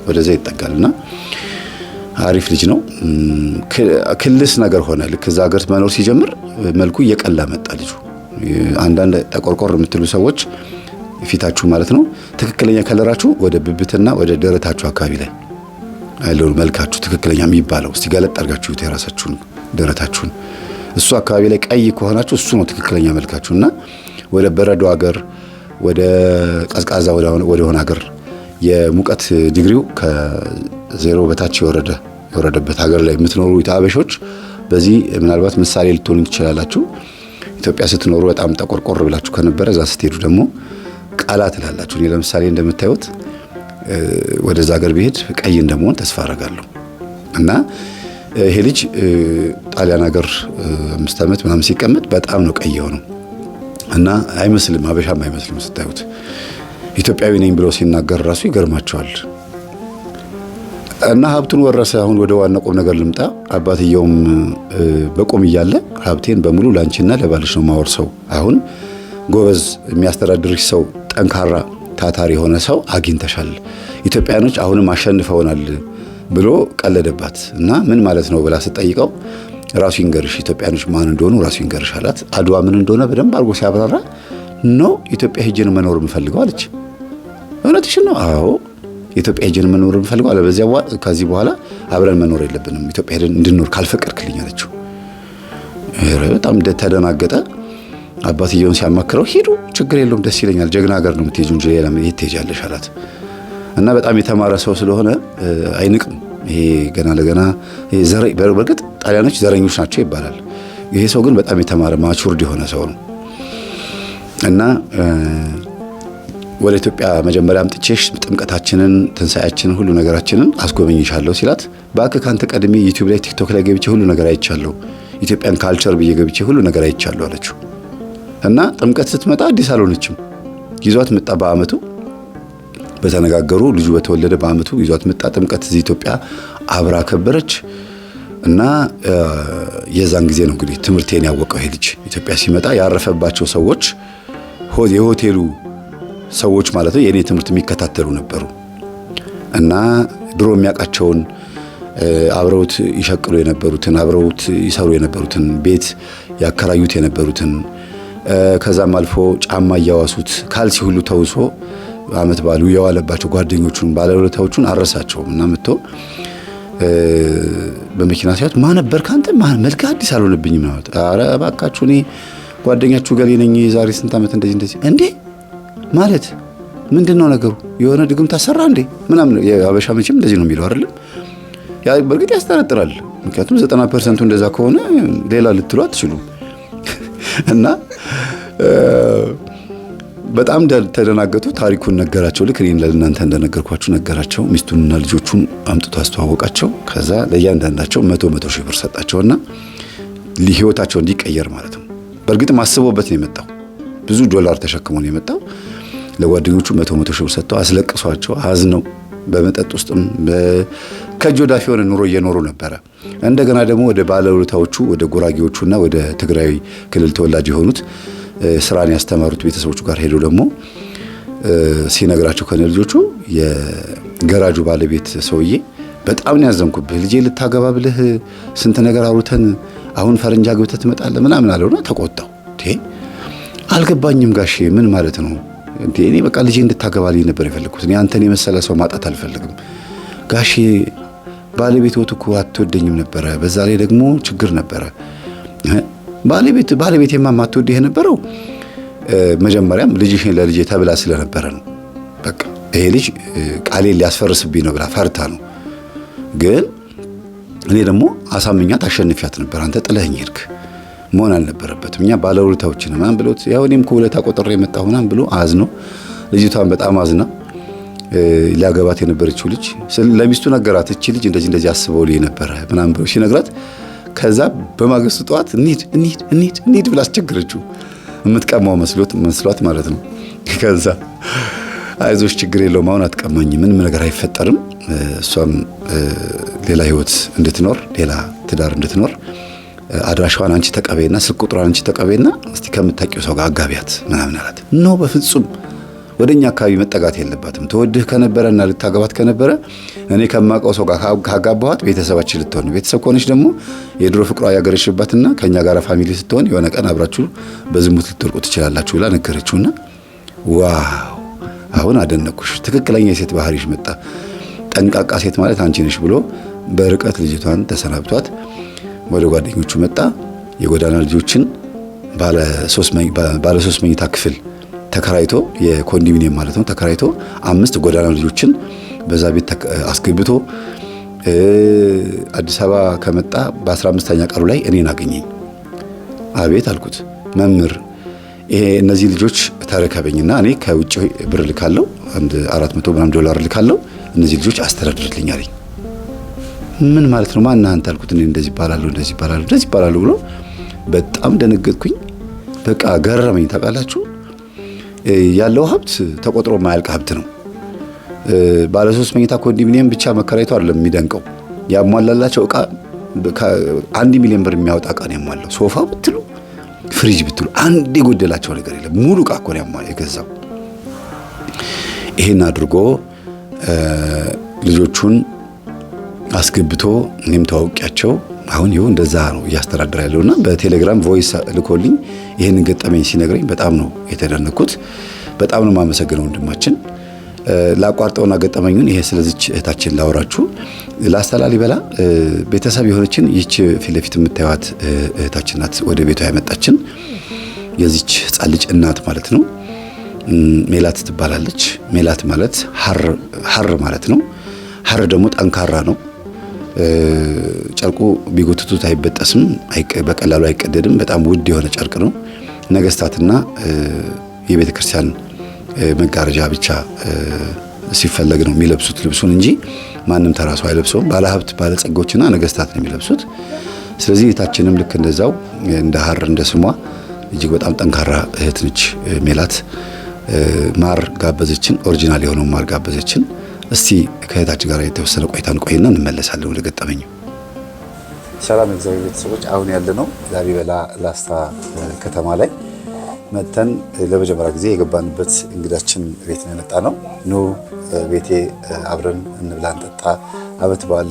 ወደዛ ይጠጋልና አሪፍ ልጅ ነው። ክልስ ነገር ሆነ። ልክ እዛ ሀገር መኖር ሲጀምር መልኩ እየቀላ መጣ ልጁ። አንዳንድ ጠቆርቆር የምትሉ ሰዎች ፊታችሁ ማለት ነው ትክክለኛ ከለራችሁ ወደ ብብትና ወደ ደረታችሁ አካባቢ ላይ ያለው መልካችሁ ትክክለኛ የሚባለው እስቲ ገለጥ አድርጋችሁ የራሳችሁን ደረታችሁን እሱ አካባቢ ላይ ቀይ ከሆናችሁ እሱ ነው ትክክለኛ መልካችሁና ወደ በረዶ ሀገር ወደ ቀዝቃዛ ወደ ሆነ ሀገር የሙቀት ዲግሪው ከዜሮ በታች የወረደበት ሀገር ላይ የምትኖሩ ኢትዮጵያውያን በዚህ ምናልባት ምሳሌ ልትሆኑ ትችላላችሁ። ኢትዮጵያ ስትኖሩ በጣም ጠቆርቆር ብላችሁ ከነበረ እዛ ስትሄዱ ደግሞ ቃላ ትላላችሁ። እኔ ለምሳሌ እንደምታዩት ወደዛ ሀገር ብሄድ ቀይ እንደመሆን ተስፋ አደርጋለሁ። እና ይሄ ልጅ ጣሊያን ሀገር 5 ዓመት ምናምን ሲቀመጥ በጣም ነው ቀይ የሆነው እና አይመስልም፣ አበሻም አይመስልም ስታዩት። ኢትዮጵያዊ ነኝ ብሎ ሲናገር ራሱ ይገርማቸዋል። እና ሀብቱን ወረሰ። አሁን ወደ ዋና ቁም ነገር ልምጣ። አባትየውም በቆም እያለ ሀብቴን በሙሉ ላንቺና ለባልሽ ነው ማወርሰው። አሁን ጎበዝ የሚያስተዳድርሽ ሰው፣ ጠንካራ ታታሪ የሆነ ሰው አግኝተሻል፣ ኢትዮጵያኖች አሁንም አሸንፈውናል ብሎ ቀለደባት። እና ምን ማለት ነው ብላ ስትጠይቀው ራሱ ይንገርሽ ኢትዮጵያኖች ማን እንደሆኑ ራሱ ይንገርሽ አላት። አድዋ ምን እንደሆነ በደንብ አድርጎ ሲያብራራ ነው ኢትዮጵያ ሄጄን መኖር የምፈልገው አለች። እውነትሽን ነው? አዎ ኢትዮጵያ ሄጄን መኖር የምፈልገው አለ። ከዚህ በኋላ አብረን መኖር የለብንም ኢትዮጵያ ሄደን እንድንኖር ካልፈቀድክልኝ አለችው። በጣም ተደናገጠ። አባትየውን ሲያማክረው ሂዱ ችግር የለውም ደስ ይለኛል፣ ጀግና ሀገር ነው የምትሄጂው እንጂ ሌላ ምን ትሄጃለሽ አላት። እና በጣም የተማረ ሰው ስለሆነ አይንቅም። ይሄ ገና ለገና በእርግጥ ጣሊያኖች ዘረኞች ናቸው ይባላል። ይሄ ሰው ግን በጣም የተማረ ማቹርድ የሆነ ሰው ነው። እና ወደ ኢትዮጵያ መጀመሪያ አምጥቼሽ ጥምቀታችንን፣ ትንሳኤያችንን፣ ሁሉ ነገራችንን አስጎበኝሻለሁ ሲላት ባክህ ካንተ ቀድሜ ዩቲዩብ ላይ ቲክቶክ ላይ ገብቼ ሁሉ ነገር አይቻለሁ፣ ኢትዮጵያን ካልቸር ብዬ ገብቼ ሁሉ ነገር አይቻለሁ አለችው። እና ጥምቀት ስትመጣ አዲስ አልሆነችም። ይዟት መጣ። በአመቱ በተነጋገሩ ልጁ በተወለደ በአመቱ ይዟት መጣ። ጥምቀት እዚህ ኢትዮጵያ አብራ ከበረች። እና የዛን ጊዜ ነው እንግዲህ ትምህርቴን ያወቀው ይሄ ልጅ። ኢትዮጵያ ሲመጣ ያረፈባቸው ሰዎች የሆቴሉ ሰዎች ማለት ነው የኔ ትምህርት የሚከታተሉ ነበሩ። እና ድሮ የሚያውቃቸውን አብረውት ይሸቅሉ የነበሩትን አብረውት ይሰሩ የነበሩትን ቤት ያከራዩት የነበሩትን ከዛም አልፎ ጫማ እያዋሱት ካልሲ ሁሉ ተውሶ አመት ባሉ የዋለባቸው ጓደኞቹን ባለውለታዎቹን አረሳቸውም። እና መጥቶ በመኪና ሲያዩት ማን ነበር ካንተ መልክ አዲስ አልሆነብኝም ነው። ኧረ እባካችሁ እኔ ጓደኛችሁ ገሌ ነኝ የዛሬ ስንት አመት እንደዚህ እንዴ ማለት ምንድነው ነገሩ? የሆነ ድግም ታሰራ እንዴ ምናምን። የአበሻ መቼም እንደዚህ ነው የሚለው አይደለም። ያ በርግጥ ያስጠረጥራል። ምክንያቱም 90% እንደዛ ከሆነ ሌላ ልትሉ አትችሉም። እና በጣም ተደናገጡ። ታሪኩን ነገራቸው። ልክ እኔ ለእናንተ እንደነገርኳችሁ ነገራቸው። ሚስቱንና ልጆቹን አምጥቶ አስተዋወቃቸው። ከዛ ለእያንዳንዳቸው 100 ሺህ ብር ሰጣቸውና ህይወታቸው እንዲቀየር ማለት ነው። በእርግጥ አስቦበት ነው የመጣው። ብዙ ዶላር ተሸክሞ ነው የመጣው። ለጓደኞቹ 100 ሺህ ብር ሰጥተው አስለቅሷቸው አዝነው በመጠጥ ውስጥም ከእጅ ወዳፍ የሆነ ኑሮ እየኖሩ ነበረ። እንደገና ደግሞ ወደ ባለውለታዎቹ ወደ ጉራጌዎቹና ወደ ትግራይ ክልል ተወላጅ የሆኑት ስራን ያስተማሩት ቤተሰቦቹ ጋር ሄዶ ደግሞ ሲነግራቸው ከነ ልጆቹ የገራጁ ባለቤት ሰውዬ በጣም ነው ያዘንኩብህ፣ ልጄ ልታገባ ብለህ ስንት ነገር አውርተን አሁን ፈረንጅ አግብተህ ትመጣለህ ምናምን አለውና ተቆጣው። አልገባኝም ጋሼ ምን ማለት ነው እንዴ? እኔ በቃ ልጄ እንድታገባልኝ ነበር የፈለኩት። እኔ አንተን የመሰለ ሰው ማጣት አልፈልግም ጋሼ። ባለቤትዎት እኮ አትወደኝም ነበረ፣ በዛ ላይ ደግሞ ችግር ነበረ። ባለቤቴማ ማትወድ የነበረው መጀመሪያም ልጅሽን ለልጄ ተብላ ስለነበረ ነው። በቃ ይሄ ልጅ ቃሌን ሊያስፈርስብኝ ነው ብላ ፈርታ ነው። ግን እኔ ደግሞ አሳምኛት አሸንፊያት ነበር። አንተ ጥለኸኝ ሄድክ፣ መሆን አልነበረበትም። እኛ ባለውለታዎችን ማን ብሎት ያው እኔም ከውለታ ቆጥሬ የመጣሁ ምናምን ብሎ አዝኖ ልጅቷን በጣም አዝና ሊያገባት የነበረችው ልጅ ለሚስቱ ነገራት። እቺ ልጅ እንደዚህ አስበውልኝ ነበረ ምናምን ብሎ ሲነግራት ከዛ በማግስቱ ጠዋት እንሂድ ብላ አስቸገረችው። የምትቀማው መስሏት ማለት ነው። ከዛ አይዞሽ ችግር የለውም አሁን አትቀማኝ፣ ምንም ነገር አይፈጠርም። እሷም ሌላ ህይወት እንድትኖር ሌላ ትዳር እንድትኖር አድራሻዋን አንቺ ተቀበይና ስልክ ቁጥሯን አንቺ ተቀበይና እስቲ ከምታውቂው ሰው ጋር አጋቢያት ምናምን አላት። ኖ በፍጹም ወደኛ አካባቢ መጠጋት የለባትም። ተወድህ ከነበረና ልታገባት ከነበረ እኔ ከማውቀው ሰው ጋር ካጋባኋት ቤተሰባችን ልትሆን፣ ቤተሰብ ከሆነች ደግሞ የድሮ ፍቅሯ ያገረሽባትና ከኛ ጋር ፋሚሊ ስትሆን የሆነ ቀን አብራችሁ በዝሙት ልትወርቁ ትችላላችሁ ብላ ነገረችውና ዋው አሁን አደነኩሽ፣ ትክክለኛ የሴት ባህሪሽ መጣ፣ ጠንቃቃ ሴት ማለት አንቺ ነሽ ብሎ በርቀት ልጅቷን ተሰናብቷት ወደ ጓደኞቹ መጣ። የጎዳና ልጆችን ባለ 3 መኝታ ክፍል ተከራይቶ የኮንዶሚኒየም ማለት ነው ተከራይቶ 5 ጎዳና ልጆችን በዛ ቤት አስገብቶ አዲስ አበባ ከመጣ በ15ኛ ቀኑ ላይ እኔን አገኘኝ። አቤት አልኩት። መምህር ይሄ እነዚህ ልጆች ተረከበኝና እኔ ከውጭ ብር ልካለሁ፣ አንድ 400 ምናምን ዶላር ልካለሁ፣ እነዚህ ልጆች አስተዳድርልኝ አለኝ። ምን ማለት ነው? ማን አንተ አልኩት። እኔ እንደዚህ ይባላሉ ብሎ በጣም ደነገጥኩኝ። በቃ ገረመኝ። ታውቃላችሁ ያለው ሀብት ተቆጥሮ ማያልቅ ሀብት ነው። ባለ 3 መኝታ ኮንዶሚኒየም ብቻ መከራየቱ አይደለም የሚደንቀው፣ ያሟላላቸው እቃ 1 ሚሊዮን ብር የሚያወጣ እቃ ነው ያሟላው። ሶፋ ብትሉ ፍሪጅ ብትሉ አንድ የጎደላቸው ነገር የለም። ሙሉ እቃ እኮ ነው የገዛው። ይሄን አድርጎ ልጆቹን አስገብቶ እኔም ተዋውቂያቸው አሁን ይኸው እንደዛ ነው እያስተዳደረ ያለውና በቴሌግራም ቮይስ ልኮልኝ ይሄንን ገጠመኝ ሲነግረኝ በጣም ነው የተደነኩት። በጣም ነው የማመሰግነው ወንድማችን። ላቋርጠውና ገጠመኙን ይሄ ስለዚች እህታችን ላወራችሁ። ላስተላልበላ ቤተሰብ የሆነችን ይህች ፊት ለፊት የምታዩት እህታችን ናት። ወደ ቤቷ ያመጣችን የዚች ሕፃን ልጅ እናት ማለት ነው። ሜላት ትባላለች። ሜላት ማለት ሐር ማለት ነው። ሐር ደግሞ ጠንካራ ነው። ጨርቁ ቢጎትቱት አይበጠስም፣ በቀላሉ አይቀደድም። በጣም ውድ የሆነ ጨርቅ ነው። ነገስታትና የቤተ ክርስቲያን መጋረጃ ብቻ ሲፈለግ ነው የሚለብሱት ልብሱን እንጂ ማንም ተራሱ አይለብሰውም። ባለሀብት ባለጸጎችና ነገስታት ነው የሚለብሱት። ስለዚህ እህታችንም ልክ እንደዛው እንደ ሀር እንደ ስሟ እጅግ በጣም ጠንካራ እህት ነች ሜላት። ማር ጋበዘችን፣ ኦሪጂናል የሆነው ማር ጋበዘችን። እስቲ ከእህታችን ጋር የተወሰነ ቆይታን ቆይና እንመለሳለን ወደ ገጠመኙ። ሰላም እግዚአብሔር ቤተሰቦች፣ አሁን ያለነው ላሊበላ ላስታ ከተማ ላይ መተን ለመጀመሪያ ጊዜ የገባንበት እንግዳችን ቤት ነው የመጣ ነው። ኑ ቤቴ አብረን እንብላ እንጠጣ፣ አመት በዓል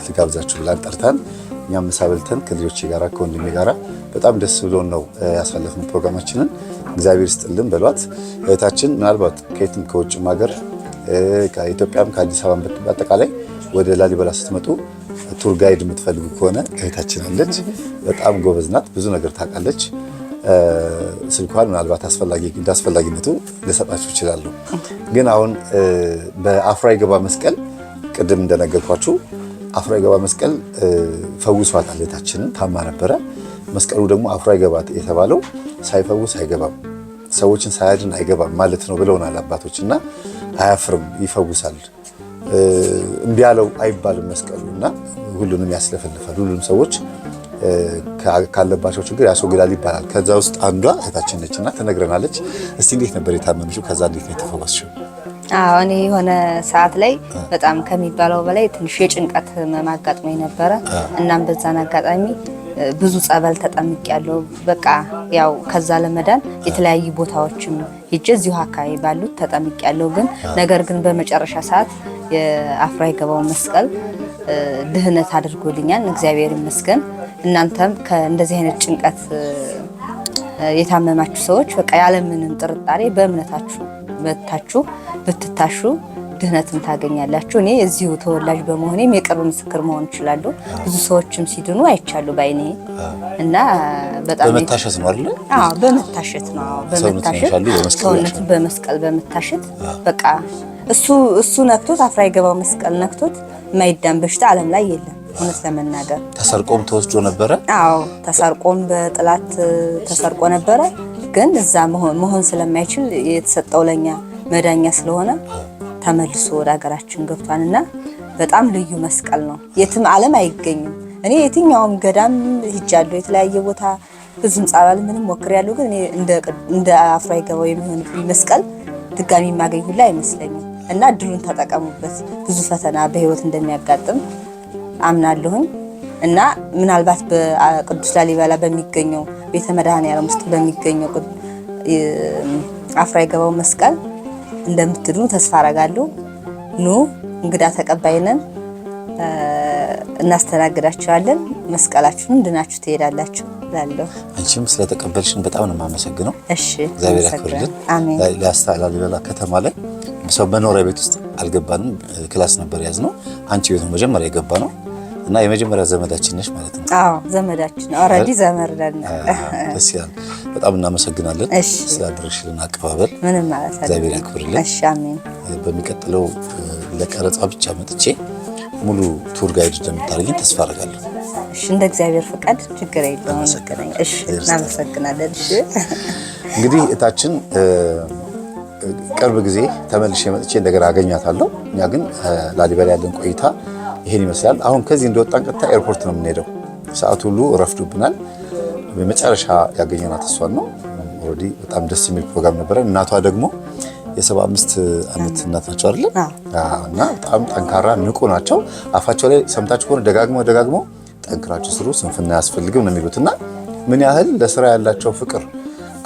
ልጋብዛችሁ ብላን ጠርታን እኛም ምሳ በልተን ከልጆቼ ጋራ ከወንድሜ ጋራ በጣም ደስ ብሎን ነው ያሳለፍነው ፕሮግራማችንን። እግዚአብሔር ይስጥልን በሏት። እህታችን ምናልባት ከየትም ከውጭም ሀገር ከኢትዮጵያም ከአዲስ አበባ በአጠቃላይ ወደ ላሊበላ ስትመጡ ቱር ጋይድ የምትፈልጉ ከሆነ እህታችን አለች። በጣም ጎበዝ ናት፣ ብዙ ነገር ታውቃለች። ስልኳን ምናልባት አስፈላጊነቱ ልሰጣችሁ እችላለሁ። ግን አሁን በአፍራ ይገባ መስቀል ቅድም እንደነገርኳችሁ አፍራ ይገባ መስቀል ፈውሷታል እህታችንን። ታማ ነበረ። መስቀሉ ደግሞ አፍራ ይገባ የተባለው ሳይፈውስ አይገባም፣ ሰዎችን ሳያድን አይገባም ማለት ነው ብለውናል አባቶችና አያፍርም፣ ይፈውሳል። እምቢ ያለው አይባልም መስቀሉ እና ሁሉንም ያስለፈልፋል። ሁሉንም ሰዎች ካለባቸው ችግር ያስወግዳል ይባላል። ከዛ ውስጥ አንዷ እህታችን ነችና ትነግረናለች። እስቲ እንዴት ነበር የታመምሽው? ከዛ እንዴት ነው የተፈወስሽው? እኔ የሆነ ሰዓት ላይ በጣም ከሚባለው በላይ ትንሽ የጭንቀት ህመም አጋጥሞኝ ነበረ። እናም በዛን አጋጣሚ ብዙ ጸበል ተጠምቄያለሁ። በቃ ያው ከዛ ለመዳን የተለያዩ ቦታዎችም ሄጄ እዚሁ አካባቢ ባሉት ተጠምቄያለሁ። ግን ነገር ግን በመጨረሻ ሰዓት የአፍራ ይገባው መስቀል ድህነት አድርጎልኛል፣ እግዚአብሔር ይመስገን። እናንተም ከእንደዚህ አይነት ጭንቀት የታመማችሁ ሰዎች በቃ ያለምንም ጥርጣሬ በእምነታችሁ መታችሁ ብትታሹ ድህነትን ታገኛላችሁ። እኔ እዚሁ ተወላጅ በመሆኔም የቅርብ ምስክር መሆን እችላለሁ። ብዙ ሰዎችም ሲድኑ አይቻለሁ ባይኔ እና በጣም በመታሸት ነው አይደል? አዎ በመታሸት ነው። በመታሸት ሰውነትን በመስቀል በመታሸት በቃ እሱ ነክቶት አፍራ ይገባው መስቀል ነክቶት የማይዳን በሽታ ዓለም ላይ የለም። እውነት ለመናገር ተሰርቆም ተወስዶ ነበረ። አዎ ተሰርቆም በጥላት ተሰርቆ ነበረ። ግን እዛ መሆን ስለማይችል የተሰጠው ለኛ መዳኛ ስለሆነ ተመልሶ ወደ ሀገራችን ገብቷልና በጣም ልዩ መስቀል ነው። የትም ዓለም አይገኝም። እኔ የትኛውም ገዳም ሂጃለሁ፣ የተለያየ ቦታ ብዙም ጸበል ምንም ሞክሬያለሁ። ግን እኔ እንደ አፍራ ይገባው የሚሆን መስቀል ድጋሚ የማገኝ ሁላ አይመስለኝም። እና እድሉን ተጠቀሙበት። ብዙ ፈተና በህይወት እንደሚያጋጥም አምናለሁኝ። እና ምናልባት በቅዱስ ላሊበላ በሚገኘው ቤተ መድኃኔዓለም ውስጥ በሚገኘው አፍራ ይገባው መስቀል እንደምትድኑ ተስፋ አረጋለሁ። ኑ እንግዳ ተቀባይነን እናስተናግዳችኋለን። መስቀላችሁን ድናችሁ ትሄዳላችሁ እላለሁ። አንቺም ስለተቀበልሽን በጣም ነው የማመሰግነው። እሺ እግዚአብሔር ያክብርልን። አሜን። ላሊበላ ከተማ ላይ ሰው መኖሪያ ቤት ውስጥ አልገባንም፣ ክላስ ነበር ያዝነው። አንቺ ቤት ነው መጀመሪያ የገባ ነው እና የመጀመሪያ ዘመዳችን ነሽ ማለት ነው። አዎ ዘመዳችን ኦሬዲ ዘመድ ነን። ደስ ይላል። በጣም እናመሰግናለን ስላደረግሽልን አቀባበል። ምንም ማለት አይደለም። እግዚአብሔር ያክብርልን። እሺ አሜን። በሚቀጥለው ለቀረጻ ብቻ መጥቼ ሙሉ ቱር ጋይድ እንደምታደርጊኝ ተስፋ አደርጋለሁ። እሺ እንደ እግዚአብሔር ፈቃድ ችግር የለውም። እሺ እናመሰግናለን። እሺ እንግዲህ እታችን ቅርብ ጊዜ ተመልሼ መጥቼ እንደገና አገኛታለሁ። እኛ ግን ላሊበላ ያለን ቆይታ ይሄን ይመስላል። አሁን ከዚህ እንደወጣን ቀጥታ ኤርፖርት ነው የምንሄደው። ሰዓት ሁሉ ረፍዶብናል። በመጨረሻ ያገኘናት እሷን ነው። ኦልሬዲ በጣም ደስ የሚል ፕሮግራም ነበረ። እናቷ ደግሞ የ75 ዓመት እናት ናቸው አይደል? እና በጣም ጠንካራ ንቁ ናቸው። አፋቸው ላይ ሰምታችሁ ከሆነ ደጋግመው ጠንክራችሁ ስሩ፣ ስንፍና አያስፈልግም ነው የሚሉትና ምን ያህል ለስራ ያላቸው ፍቅር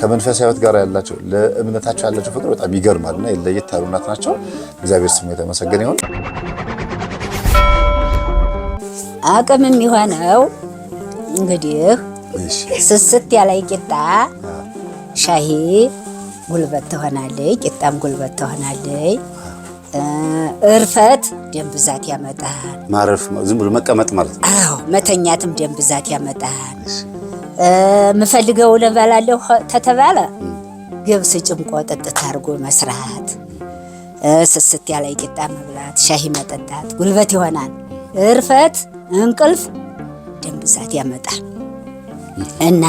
ከመንፈሳዊ ሕይወት ጋር ያላቸው ለእምነታቸው ያላቸው ፍቅር በጣም ይገርማልና ለየት ያሉ እናት ናቸው። እግዚአብሔር ስሙ የተመሰገነ ይሁን። አቅም የሚሆነው እንግዲህ ስስት ያለ ቂጣ ሻሂ ጉልበት ትሆናለች፣ ቂጣም ጉልበት ትሆናለች። እርፈት ደም ብዛት ያመጣል። ማረፍ ዝም ብሎ መቀመጥ ማለት ነው። አዎ መተኛትም ደም ብዛት ያመጣል። ምፈልገው ለባላለሁ ተተባለ ገብስ ጭምቆ ጥጥት አድርጎ መስራት፣ ስስት ያለ ቂጣ መብላት፣ ሻሂ መጠጣት ጉልበት ይሆናል። እርፈት እንቅልፍ ደም ብዛት ያመጣል። እና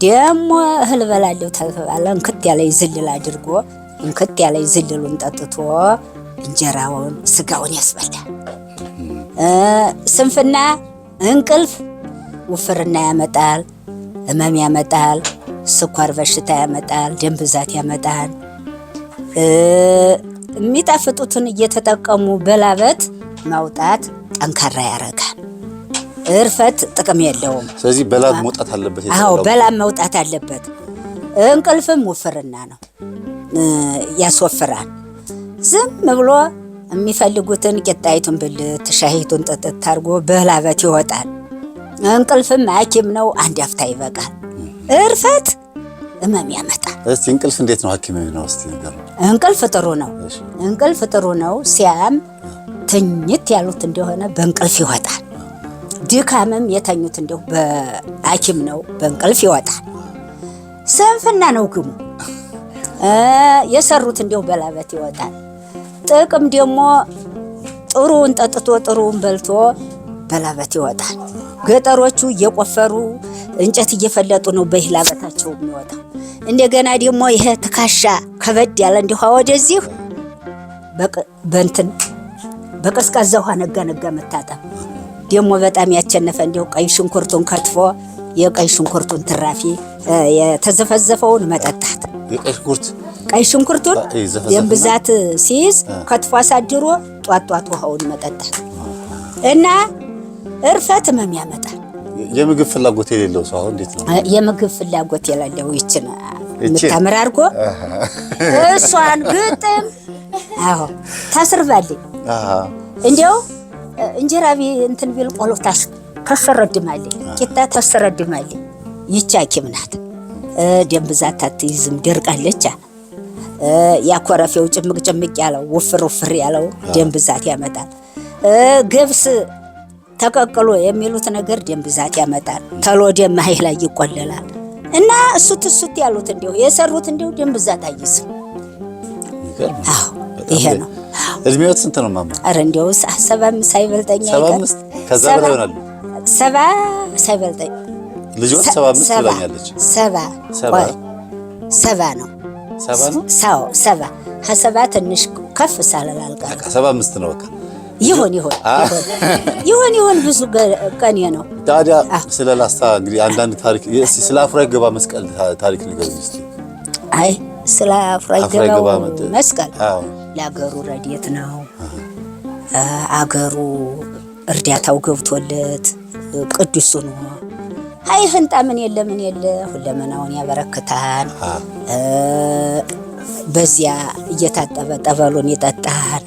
ደሞ እህል በላለሁ ተባለ እንክት ያለ ይዝልል አድርጎ እንክት ያለ ዝልሉን ጠጥቶ እንጀራውን ስጋውን ያስበላል። ስንፍና እንቅልፍ ውፍርና ያመጣል፣ ህመም ያመጣል፣ ስኳር በሽታ ያመጣል፣ ደም ብዛት ያመጣል። የሚጣፍጡትን እየተጠቀሙ በላበት ማውጣት ጠንካራ ያረጋል። እርፈት ጥቅም የለውም። ስለዚህ በላብ መውጣት አለበት። አዎ በላብ መውጣት አለበት። እንቅልፍም ውፍርና ነው፣ ያስወፍራል። ዝም ብሎ የሚፈልጉትን ቂጣይቱን ብልት ሻሂቱን ጥጥት አድርጎ በላበት ይወጣል። እንቅልፍም ሐኪም ነው፣ አንድ አፍታ ይበቃል። እርፈት ህመም ያመጣል። እስቲ እንቅልፍ እንዴት ነው ሐኪም ነው? እስቲ ነገር እንቅልፍ ጥሩ ነው። እንቅልፍ ጥሩ ነው። ሲያም ትኝት ያሉት እንደሆነ በእንቅልፍ ይወጣል። ድካምም የተኙት እንደው በሐኪም ነው በእንቅልፍ ይወጣል። ስንፍና ነው ግሙ የሰሩት እንደው በላበት ይወጣል። ጥቅም ደግሞ ጥሩውን ጠጥቶ ጥሩውን በልቶ በላበት ይወጣል። ገጠሮቹ እየቆፈሩ እንጨት እየፈለጡ ነው በላበታቸው የሚወጣው። እንደገና ደግሞ ይሄ ትካሻ ከበድ ያለ እንደው ወደዚህ በእንትን በቀዝቃዛ ውሃ ነጋ መታጠብ ደግሞ በጣም ያቸነፈ እንደው ቀይ ሽንኩርቱን ከትፎ የቀይ ሽንኩርቱን ትራፊ የተዘፈዘፈውን መጠጣት። ቀይ ሽንኩርቱን ደም ብዛት ሲይዝ ከትፎ አሳድሮ ጧት ውሃውን መጠጣት እና እርፈት ህመም ያመጣል። የምግብ ፍላጎት የሌለው ሰው አሁን እንዴት ነው? የምግብ ፍላጎት የሌለው ይችን የምታምር አድርጎ እሷን ግጥም ታስርባልኝ እንዲያው እንጀራ እንትን ቢል ቆሎ ታሰረድማልኝ፣ ቂጣ ታሰረድማልኝ። ይቺ ሐኪም ናት። ደም ብዛት አትይዝም፣ ደርቃለች። ያኮረፌው ጭምቅ ያለው ውፍር ያለው ደም ብዛት ያመጣል። ገብስ ተቀቅሎ የሚሉት ነገር ደም ብዛት ያመጣል። ተሎ ደም ኃይል ላይ ይቆለላል እና እሱት ያሉት እንደው የሰሩት እንደው ደም ብዛት አይይዝም። ይሄ ነው። እድሜዎት ስንት ነው ማማ? አረ እንደው 70 ሳይበልጠኝ አይቀር 75 ከዛ በላይ ይሆናል። 70 ሳይበልጠኝ ልጅዎት 75 ብላኛለች። 70 ነው። 70 ከሰባ ትንሽ ከፍ ሳላላልቃ 75 ነው። በቃ ይሁን ብዙ ቀን ነው። ታዲያ ስለ ላስታ እንግዲህ አንዳንድ ታሪክ ስለ አፍራ ይገባ መስቀል ታሪክ ንገሩኝ እስቲ። አይ ስለ አፍራ ይገባ መስቀል ለአገሩ ረድኤት ነው። አገሩ እርዳታው ገብቶለት ቅዱስ ነው። አይ ህንጣ ምን የለ ሁለመናውን ያበረክታል። በዚያ እየታጠበ ጠበሉን ይጠጣል።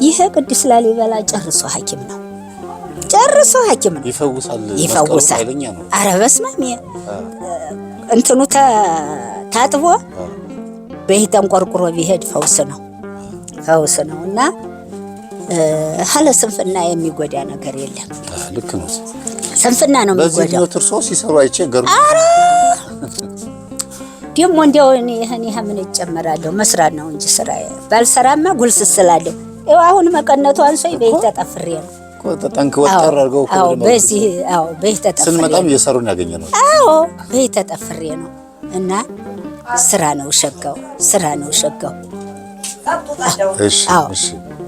ይሄ ቅዱስ ላሊበላ ጨርሶ ሐኪም ነው። ይፈውሳል። ኧረ በስመ አብ እንትኑ ታጥቦ በሂተም ቆርቁሮ ቢሄድ ፈውስ ነው እና ሀለ ስንፍና የሚጎዳ ነገር የለም። ልክ ነው። ስንፍና ነው የሚጎዳው። በዚህ ትርሶ ሲሰሩ አይቼ ገሩ ደግሞ እንደው እኔ ምን ይጨመራለሁ? መስራት ነው እንጂ ስራዬ ባልሰራማ ጉልስ ስላለሁ አሁን መቀነቱ አንሶኝ በይተ ተጠፍሬ ነው። ተጠንክ ወጣር አድርገው በዚህ በይተ ተጠፍሬ ስንመጣም እየሰሩን ያገኘነው በይተ ተጠፍሬ ነው እና ስራ ነው ሸጋው። እሺ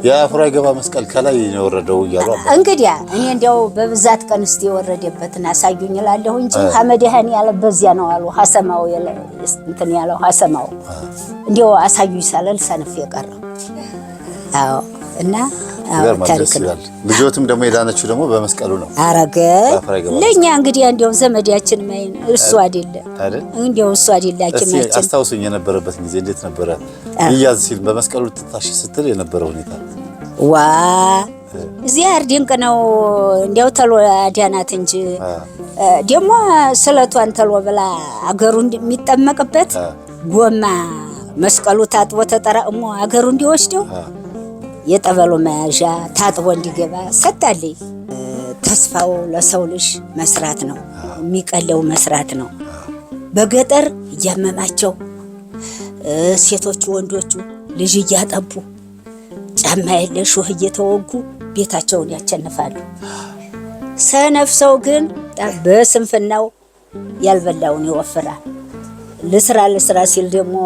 የአፍራ ይገባ መስቀል ከላይ ነው የወረደው እያሉ እንግዲህ እኔ እንደው በብዛት ቀን እስቲ የወረደበትን አሳዩኝ እላለሁ እንጂ ሐመድሃን ያለ በዚያ ነው አሉ ሐሰማው እንትን ያለው ሐሰማው እንደው አሳዩኝ ሳለል ሰነፍ የቀረው እና ታሪክ ነው። ልጆትም ደግሞ የዳነችው ደግሞ በመስቀሉ ነው። አረገ ለኛ እንግዲህ እንደው ዘመዳችን ማይን እሱ አይደለ እንደው እሱ አይደለ ሐኪማችን። አስታውሱኝ የነበረበት ጊዜ እንዴት ነበረ? ይያዝ ሲል በመስቀሉ ትታሽ ስትል የነበረው ሁኔታ እዚያ ድንቅ ነው። እንደው ተሎ አዳናት እንጂ ደግሞ ስለቷን ተሎ ብላ አገሩ የሚጠመቅበት ጎማ መስቀሉ ታጥቦ ተጠራቅሞ አገሩ እንዲወስደው የጠበሉ መያዣ ታጥቦ እንዲገባ ሰጣልኝ። ተስፋው ለሰው ልጅ መስራት ነው፣ የሚቀለው መስራት ነው። በገጠር እያመማቸው ሴቶቹ ወንዶቹ ልጅ እያጠቡ ጫማ የለ ሾህ እየተወጉ ቤታቸውን ያቸንፋሉ። ሰነፍ ሰው ግን በስንፍናው ያልበላውን ይወፍራል። ልስራ ሲል ደግሞ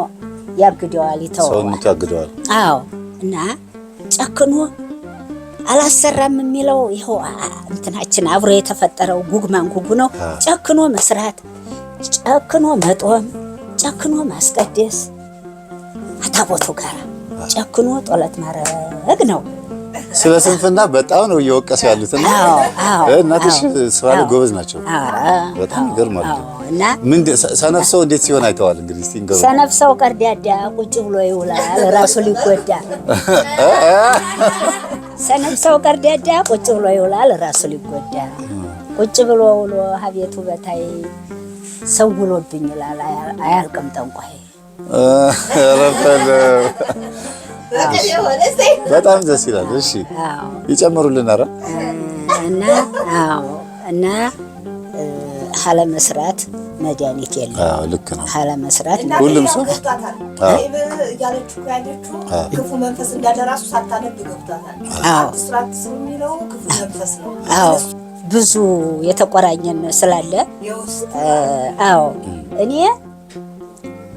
ያግደዋል፣ ይተዋል፣ ሰውነቱ ያግደዋል። አዎ እና ጨክኖ አላሰራም የሚለው ይኸው እንትናችን አብሮ የተፈጠረው ጉግማን ጉጉ ነው። ጨክኖ መስራት፣ ጨክኖ መጦም፣ ጨክኖ ማስቀደስ አታቦቱ ጋር ጨክኖ ጦለት ማረግ ነው። ስለ ስንፍና በጣም ነው እየወቀሱ ያሉትና እናትሽ ስራ ላይ ጎበዝ ናቸው። በጣም ይገርማል። እና ምን ሰነፍ ሰው እንዴት ሲሆን አይተዋል? እንግዲህ እስቲ እንገሩ። ሰነፍ ሰው ቀርዳዳ ቁጭ ብሎ ይውላል ራሱ ሊጎዳ። ሰነፍ ሰው ቀርዳዳ ቁጭ ብሎ ይውላል ራሱ ሊጎዳ። ቁጭ ብሎ ውሎ ሀቤቱ በታይ ሰው ውሎብኝ ይላል አያልቅም ጠንቋይ። በጣም ደስ ይላል። እሺ ይጨምሩልን። ኧረ እና እና ሀለ መስራት መድኃኒት የለም። ልክ ነው። ሀለ መስራት ሁሉም ሰው ያለችው ያለችው ክፉ መንፈስ እንዳለ ራሱ ሳታነብ ገብቷታል። ስራት የሚለው ክፉ መንፈስ ነው። ብዙ የተቆራኘን ስላለ እኔ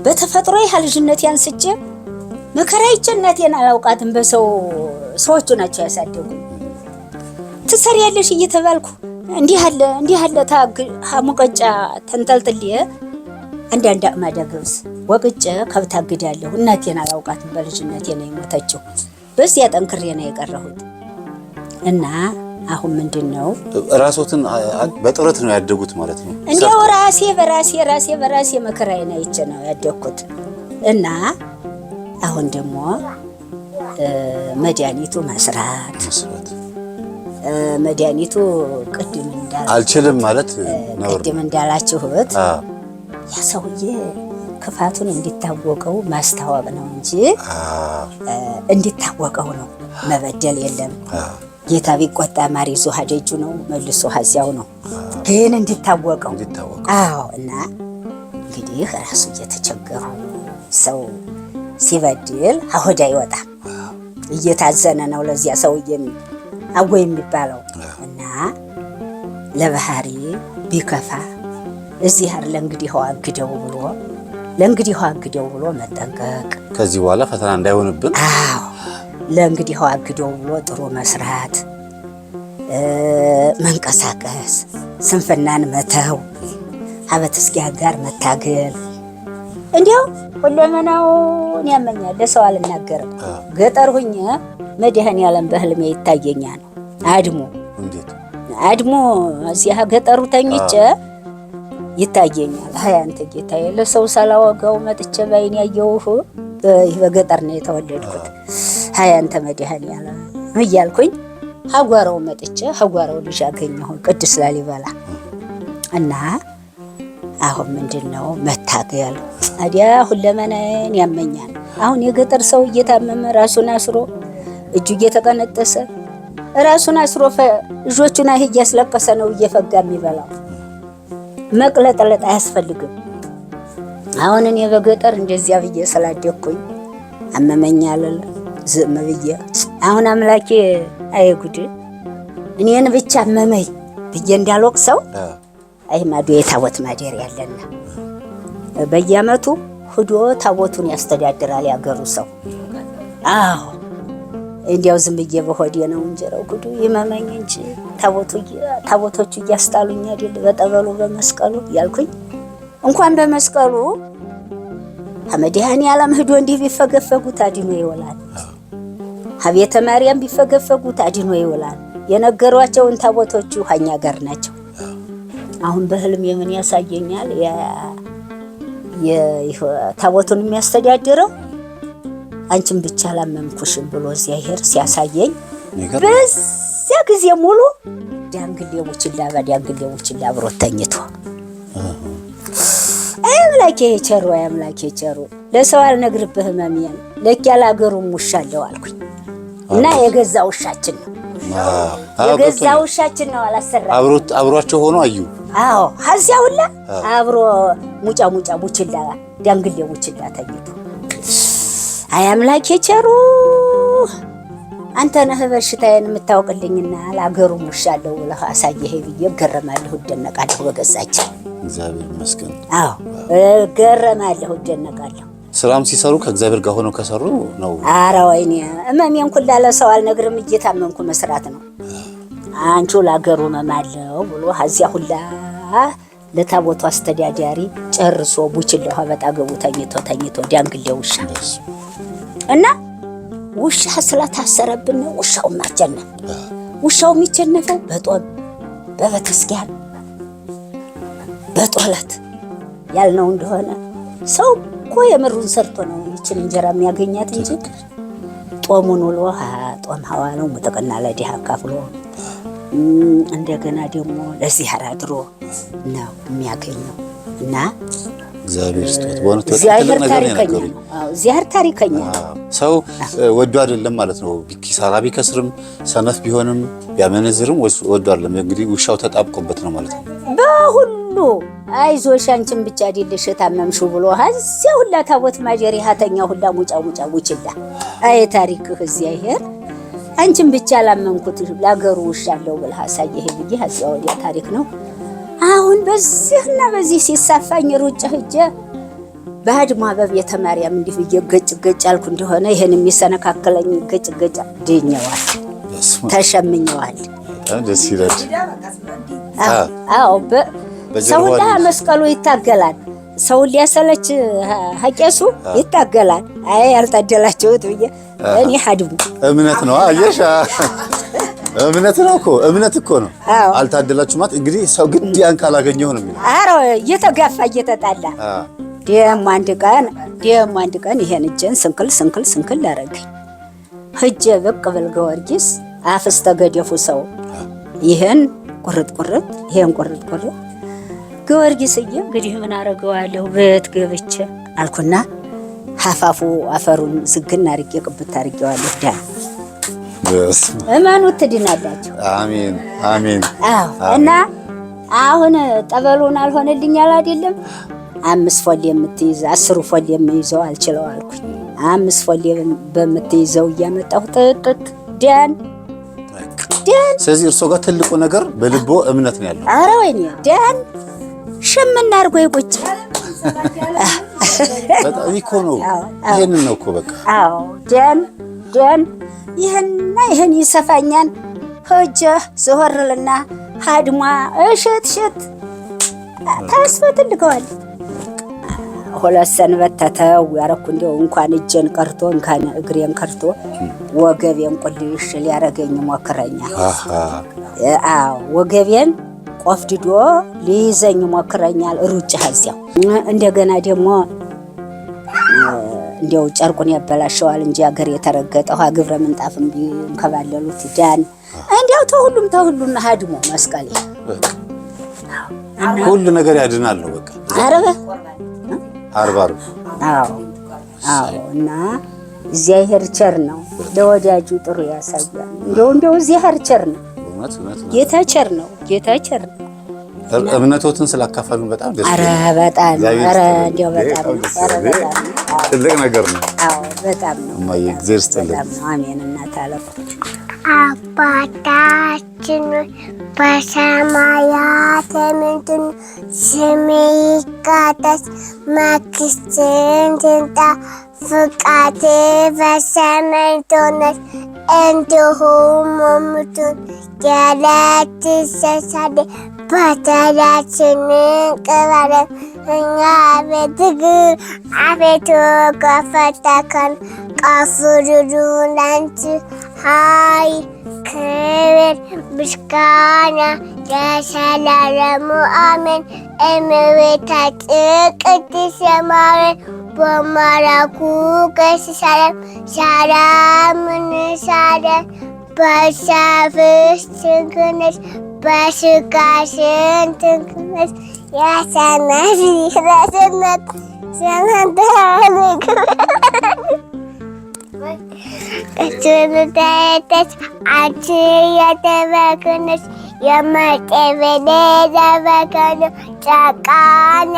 በተፈጥሮ ልጅነቴ አንስቼ መከራይቼ እናቴን አላውቃትም። ሰዎቹ ናቸው ያሳደጉኝ። ትሰሪያለሽ እየተባልኩ እንዲህ አለ ሙቀጫ ተንጠልጥሌ አንዳንድ አቅማዳ ገብስ ወቅጬ ከብት አግዳለሁ። እናቴን አላውቃትም። በልጅነቴ ነው የሞተችው። በዚያ ጠንክሬ ነው የቀረሁት። እና አሁን ምንድነው ራስዎትን በጥረት ነው ያደጉት ማለት ነው? እንዲያው ራሴ በራሴ መከራዬን አይቼ ነው ያደግኩት። እና አሁን ደግሞ መድኃኒቱ መስራት መድኃኒቱ አልችልም ማለት ነው። ቅድም እንዳላችሁት ያ ሰውዬ ክፋቱን እንዲታወቀው ማስታወቅ ነው እንጂ እንዲታወቀው ነው። መበደል የለም። ጌታ ቢቆጣ ማር ይዞ ሀደጁ ነው መልሶ ሀዚያው ነው። ግን እንዲታወቀው እና እንግዲህ ራሱ እየተቸገሩ ሰው ሲበድል አሆዳ አይወጣም። እየታዘነ ነው ለዚያ ሰውዬ አወ የሚባለው። እና ለባህሪ ቢከፋ እዚህ አይደል ለእንግዲህ አግደው ብሎ መጠንቀቅ። ከዚህ በኋላ ፈተና እንዳይሆንብን ለእንግዲህ አግደው ብሎ ጥሩ መስራት፣ መንቀሳቀስ፣ ስንፍናን መተው፣ ሀበተስኪያ ጋር መታገል። እንዲያው ሁለመናውን ያመኛል ለሰው አልናገርም። ገጠር ሁኜ መድኃኔዓለም በህልሜ ይታየኛል። አድሞ እዚያ ገጠሩ ተኝቼ ይታየኛል። አንተ ጌታዬ ለሰው ሳላወጋው መጥቼ ባይን ያየውህ በገጠር ነው የተወለድኩት። አንተ መድኃኔዓለም እያልኩኝ ሀጓራው መጥቼ ሀጓራው ልጅ አገኘሁ ቅዱስ ላሊበላ። እና አሁን ምንድነው መታገል። ታዲያ ሁለመናን ያመኛል። አሁን የገጠር ሰው እየታመመ ራሱን አስሮ እጁ እየተቀነጠሰ ራሱን አስሮ ልጆቹን እያስለቀሰ ነው እየፈጋ የሚበላው። መቅለጥለጥ አያስፈልግም። አሁን እኔ በገጠር እንደዚያ ብዬ ስላደኩኝ አመመኛል ዝም ብዬ አሁን አምላኬ አይጉድ እኔን ብቻ አመመኝ ብዬ እንዳልወቅሰው አይማዶ የታቦት ማደር ያለና በየዓመቱ ሂዶ ታቦቱን ያስተዳድራል ያገሩ ሰው። እንዲያው ዝም ብዬ በሆዴ ነው እንጀራው ጉዱ ይመመኝ እንጂ ታቦቶቹ እያስጣሉኝ አይደል በጠበሉ በመስቀሉ ያልኩኝ። እንኳን በመስቀሉ መድኃኔዓለም ሂዶ እንዲህ ቢፈገፈጉት አድኖ ይውላል። ቤተ ማርያም ቢፈገፈጉት አድኖ ይውላል። የነገሯቸውን ታቦቶቹ ሀኛ ጋር ናቸው። አሁን በህልም የምን ያሳየኛል ታቦቱን የሚያስተዳድረው አንቺን ብቻ አላመንኩሽም ብሎ እግዚአብሔር ሲያሳየኝ በዚያ ጊዜ ሙሉ ዳንግሌ አብሮት ተኝቶ አምላኬ ቸሩ ለሰው አልነግርብህ ህመሜን ለክ ያለ አገሩም ውሻ አለው አልኩኝ። እና የገዛ ውሻችን ነው አላሰራ አብሯቸው ሆኖ አዩ። ሀዚያ ሁላ አብሮ ሙጫ ቡችላ ዳንግሌ ቡችላ ተኝቶ አምላኬ ቸሩ አንተ ነህ በሽታዬን የምታውቅልኝና ለአገሩ ሙሻለው ብለህ አሳየህ ብዬ እገረማለሁ፣ እደነቃለሁ። በገዛችን እግዚአብሔር ይመስገን። እገረማለሁ፣ እደነቃለሁ። ስራም ሲሰሩ ከእግዚአብሔር ጋር ሆነው ከሰሩ ነው። ኧረ ወይኔ እመሜን ኩላ ለሰው አልነግርም እየታመንኩ መስራት ነው። አንቺ ለአገሩ መማለው ብሎ እዚያ ሁላ ለታቦቱ አስተዳዳሪ ጨርሶ ቡችላው በጣገቡ ተኝቶ ዳንግሌ ውሻ እና ውሻ ስለታሰረብን ውሻው ማጀነ ውሻው የሚቸነፈው በጦም በበተስኪያን በጦለት ያልነው እንደሆነ ሰው እኮ የምሩን ሰርቶ ነው ይችን እንጀራ የሚያገኛት እንጂ ጦሙን ውሎ ጦም ሐዋ ነው ሙጥቀና ለዲህ አካፍሎ እንደገና ደግሞ ለዚህ አራድሮ ነው የሚያገኘው። እና እግዚአብሔር ስጦት በእውነት እግዚአብሔር ታሪከኛ ነው። እግዚአብሔር ታሪከኛ ሰው ወዶ አይደለም ማለት ነው። ኪሳራ ቢከስርም ሰነፍ ቢሆንም ቢያመነዝርም ወዶ አይደለም። እንግዲህ ውሻው ተጣብቆበት ነው ማለት ነው። በሁሉ አይዞሽ አንቺን ብቻ አይደለሽ ታመምሽው ብሎ እዚያ ሁላ ታቦት ማጀሪ ሀተኛ ሁላ ሙጫ ውጭላ አይ ታሪክህ እግዚአብሔር አንቺን ብቻ ላመንኩት ለአገሩ ውሻ አለው ብለህ አሳየህ ብዬ እዚያ ወዲያ ታሪክ ነው። አሁን በዚህና በዚህ ሲሳፋኝ ሩጭ ሂጄ በአድማ በቤተ ማርያም እንዲህ ብዬ ገጭ አልኩ እንደሆነ ይሄን የሚሰነካከለኝ ገጭ ድኛዋል፣ ተሸምኘዋል። ደስ ይላል። አዎ ሰው ሁላ መስቀሉ ይታገላል። ሰው ሊያሰለች ሀቄሱ ይታገላል። አይ ያልታደላችሁት ብዬ እኔ ሀድሙ እምነት ነው። አየሽ እምነት እኮ ነው። አልታደላችሁ ማለት እንግዲህ ሰው ግድ ያን ካላገኘው ነው የሚለው። ኧረ እየተጋፋ እየተጣላ ደም አንድ ቀን ይሄን እጄን ስንክል አደረገኝ። ሂጄ ብቅ ብል ጊዮርጊስ አፍስተ ገደፉ ሰው ይሄን ቁርጥ ይሄን ቁርጥ ጊዮርጊስዬ እንግዲህ ምን አደርገዋለሁ ቤት ገብቼ አልኩና ሀፋፉ አፈሩን ዝግና አድርጌ ቅብት አድርጌዋለሁ። ዳ እመኑ ትድናላችሁ። አሜን አሜን። አዎ እና አሁን ጠበሉን አልሆነልኛል አይደለም 5 ፎሌ የምትይዝ 10 ፎሌ የምይዘው አልችለው አልኩኝ። 5 ፎሌ በምትይዘው እያመጣሁ ጥጥት ዳን። ስለዚህ እርሶ ጋር ትልቁ ነገር በልቦ እምነት ነው ያለው። ኧረ ወይኔ ዳን ሽምና አድርጎ ይቆጭ በጣም እኮ ነው። ይሄንን ነው እኮ በቃ። አዎ ዳን ይሄን ይሰፋኛል። ሂጄ ዘወርልና ሀድማ እሸት ተስፋ ትልቀዋል። ሁለት ሰንበት ተተው ያረኩ እንደው እንኳን እጄን ቀርቶ እንኳን እግሬን ቀርቶ ወገቤን ቁልሽ ሊያረገኝ ሞክረኛል። አዎ ወገቤን ቆፍድዶ ሊይዘኝ ሞክረኛል። ሩጭ ሀዚያው እንደገና ደግሞ እንደው ጨርቁን ያበላሸዋል እንጂ አገር የተረገጠው ግብረ ምንጣፍም ቢንከባለሉት ዳን እንደው ተሁሉም ሀድሞ መስቀል ሁሉ ነገር ያድናል ነው በቃ። አርባሩ አዎ እና እግዚአብሔር ቸር ነው፣ ለወዳጁ ጥሩ ያሳያል። እንደው እግዚአብሔር ቸር ነው፣ ጌታ ቸር ነው። እምነቶትን ስላካፈሉን በጣም ደስ ይላል። ኧረ በጣም ትልቅ ነገር ነው። አዎ በጣም ነው። እማዬ እግዚአብሔር ይስጥልኝ። አሜን። እናት አለፉ አባታችን በሰማያት የምትኖር ስምህ ይቀደስ፣ መንግስትህ ትምጣ፣ ፈቃድህ በሰማይ እንደሆነች እንዲሁም በምድር የዕለት እንጀራችንን በደላችንን ይቅር በለን እኛ አቤቱ ከፈተናን አድነን አንተ ኃይል፣ ክብር፣ ምስጋና ለዘላለሙ አሜን። እመቤታችን ቅድስት ማርያም በመልአኩ ሰላም እንልሻለን። በሐሳብሽ ድንግል ነሽ፣ በሥጋሽም ድንግል ነሽ። የሰማይ ረድኤት ከተወለደች አንቺ የተባረክሽ ነሽ፣ የማኅፀንሽ ፍሬ ጸጋን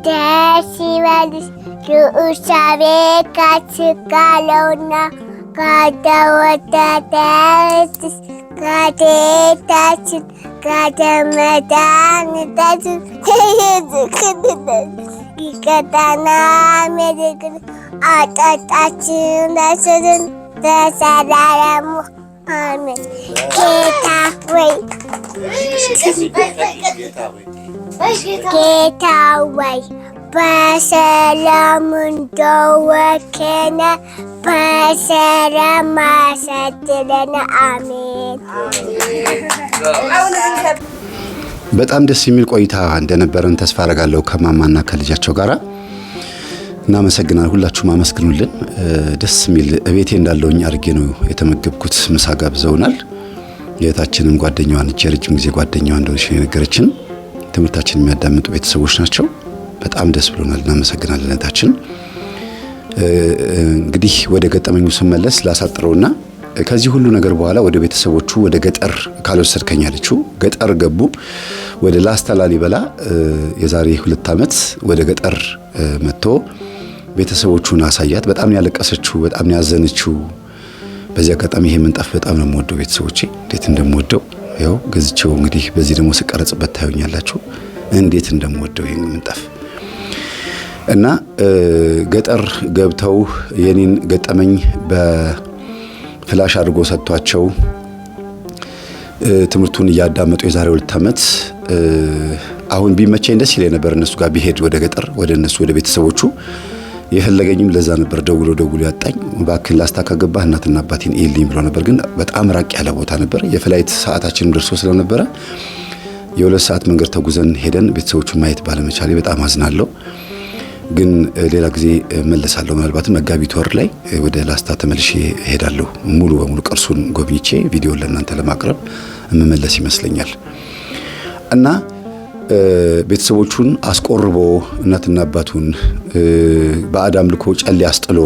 ደስ ይበልሽ፣ ልዑል እግዚአብሔር ካንቺ ጋር ነውና ከተወደደው ከጌታችን ከመድኃኒታችን ከኢየሱስ ክርስቶስ ይቀጣና ሜድግን አጣጣችን ለስርን ተሰላሙ አሜን። ጌታ ወይ ጌታ ወይ በሰላም እንደወከነ በሰላም አሳድረን አሜን። በጣም ደስ የሚል ቆይታ እንደነበረን ተስፋ አደርጋለሁ ከማማና ከልጃቸው ጋራ። እናመሰግናለን። ሁላችሁም አመስግኑልን። ደስ የሚል እቤቴ እንዳለውኝ አድርጌ ነው የተመገብኩት። ምሳ ጋብዘውናል። የእህታችንም ጓደኛዋ ነች፣ የረጅም ጊዜ ጓደኛዋ እንደሆነች የነገረችን። ትምህርታችን የሚያዳምጡ ቤተሰቦች ናቸው። በጣም ደስ ብሎናል። እናመሰግናለን እህታችን። እንግዲህ ወደ ገጠመኙ ስመለስ ላሳጥረውና ከዚህ ሁሉ ነገር በኋላ ወደ ቤተሰቦቹ ወደ ገጠር ካልወሰድከኝ አለችው። ገጠር ገቡ። ወደ ላስታ ላሊበላ የዛሬ 2 ዓመት ወደ ገጠር መጥቶ ቤተሰቦቹን አሳያት። በጣም ያለቀሰችው፣ በጣም ያዘነችው። በዚህ አጋጣሚ ይሄ ምንጣፍ በጣም ነው የምወደው ቤተሰቦቼ፣ እንዴት እንደምወደው ያው ገዝቼው እንግዲህ በዚህ ደግሞ ስቀረጽበት ታዩኛላችሁ እንዴት እንደምወደው ይሄን ምንጣፍ እና ገጠር ገብተው የኔን ገጠመኝ በፍላሽ አድርጎ ሰጥቷቸው ትምህርቱን እያዳመጡ የዛሬ 2 ዓመት አሁን ቢመቸኝ ደስ ይለኝ ነበር እነሱ ጋር ቢሄድ ወደ ገጠር ወደ እነሱ ወደ ቤተሰቦቹ። የፈለገኝም ለዛ ነበር። ደውሎ ያጣኝ ባክን ላስታ ከገባህ እናትና አባቴን ኤልኝ ብሎ ነበር። ግን በጣም ራቅ ያለ ቦታ ነበር። የፍላይት ሰዓታችንም ደርሶ ስለነበረ የ2 ሰዓት መንገድ ተጉዘን ሄደን ቤተሰቦቹን ማየት ባለመቻሌ በጣም አዝናለሁ። ግን ሌላ ጊዜ መለሳለሁ። ምናልባትም መጋቢት ወር ላይ ወደ ላስታ ተመልሼ ሄዳለሁ። ሙሉ በሙሉ ቅርሱን ጎብኝቼ ቪዲዮን ለእናንተ ለማቅረብ እመለስ ይመስለኛል። እና ቤተሰቦቹን አስቆርቦ እናትና አባቱን ባዕድ አምልኮ ጨሌ አስጥሎ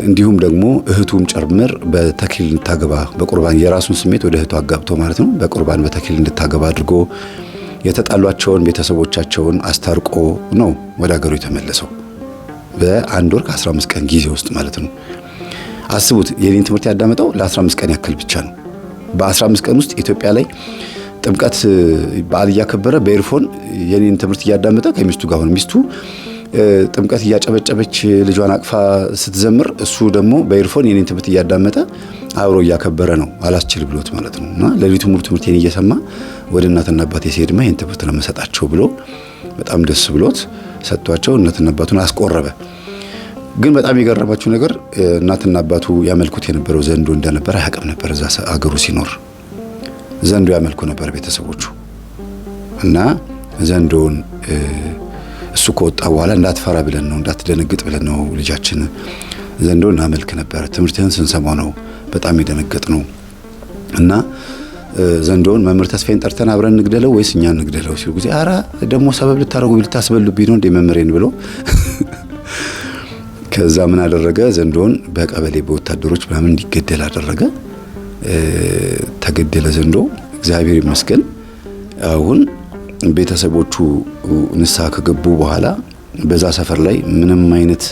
እንዲሁም ደግሞ እህቱም ጭምር በተክሊል እንድታገባ በቁርባን የራሱን ስሜት ወደ እህቱ አጋብቶ ማለት ነው በቁርባን በተክሊል እንድታገባ አድርጎ የተጣሏቸውን ቤተሰቦቻቸውን አስታርቆ ነው ወደ ሀገሩ የተመለሰው በ1 ወር ከ15 ቀን ጊዜ ውስጥ ማለት ነው። አስቡት የኔን ትምህርት ያዳመጠው ለ15 ቀን ያክል ብቻ ነው። በ15 ቀን ውስጥ ኢትዮጵያ ላይ ጥምቀት በዓል እያከበረ በኤርፎን የኔን ትምህርት እያዳመጠ ከሚስቱ ጋር ሆነ። ሚስቱ ጥምቀት እያጨበጨበች ልጇን አቅፋ ስትዘምር እሱ ደግሞ በኤርፎን የኔን ትምህርት እያዳመጠ አብሮ እያከበረ ነው አላስችል ብሎት ማለት ነው። እና ለሊቱ ሙሉ ትምህርቴን እየሰማ ወደ እናትና አባቴ ሲሄድማ ይሄን ትምህርት ነው መሰጣቸው ብሎ በጣም ደስ ብሎት ሰጥቷቸው እናትና አባቱን አስቆረበ። ግን በጣም የገረማችሁ ነገር እናትና አባቱ ያመልኩት የነበረው ዘንዶ እንደነበረ አያውቅም ነበር። እዛ አገሩ ሲኖር ዘንዶ ያመልኩ ነበር ቤተሰቦቹ። እና ዘንዶውን እሱ ከወጣ በኋላ እንዳትፈራ ብለን ነው እንዳትደነግጥ ብለን ነው ልጃችን ዘንዶውን እናመልክ ነበር። ትምህርትህን ስንሰማው ነው በጣም የደነገጥ ነው። እና ዘንዶውን መምህር ተስፋዬን ጠርተን አብረን እንግደለው ወይስ እኛ እንግደለው ሲሉ ጊዜ አራ ደግሞ ሰበብ ልታረጉ ልታስበሉብኝ ነው እንደ መምህሬን ብሎ ከዛ ምን አደረገ? ዘንዶውን በቀበሌ በወታደሮች ምናምን እንዲገደል አደረገ። ተገደለ ዘንዶ። እግዚአብሔር ይመስገን አሁን ቤተሰቦቹ ንስሐ ከገቡ በኋላ በዛ ሰፈር ላይ ምንም አይነት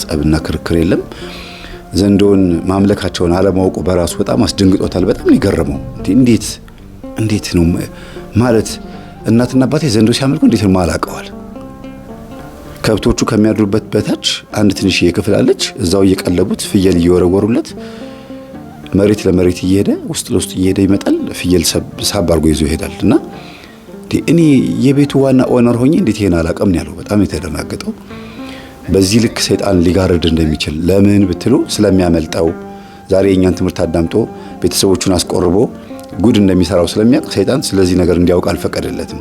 ጸብና ክርክር የለም። ዘንዶውን ማምለካቸውን አለማወቁ በራሱ በጣም አስደንግጦታል። በጣም ሊገረመው እንዴት ነው ማለት እናትና አባቴ ዘንዶ ሲያመልኩ እንዴት ነው ማላቀዋል? ከብቶቹ ከሚያድሩበት በታች አንድ ትንሽዬ ክፍል አለች። እዛው እየቀለቡት ፍየል እየወረወሩለት መሬት ለመሬት እየሄደ ውስጥ ለውስጥ እየሄደ ይመጣል። ፍየል ሳብ አድርጎ ይዞ ይሄዳል። እና እኔ የቤቱ ዋና ኦነር ሆኜ እንዴት ይሄን አላቀም ነው ያለው። በጣም የተደናገጠው በዚህ ልክ ሰይጣን ሊጋርድ እንደሚችል ለምን ብትሉ ስለሚያመልጠው ዛሬ የኛን ትምህርት አዳምጦ ቤተሰቦቹን አስቆርቦ ጉድ እንደሚሰራው ስለሚያውቅ ሰይጣን ስለዚህ ነገር እንዲያውቅ አልፈቀደለትም።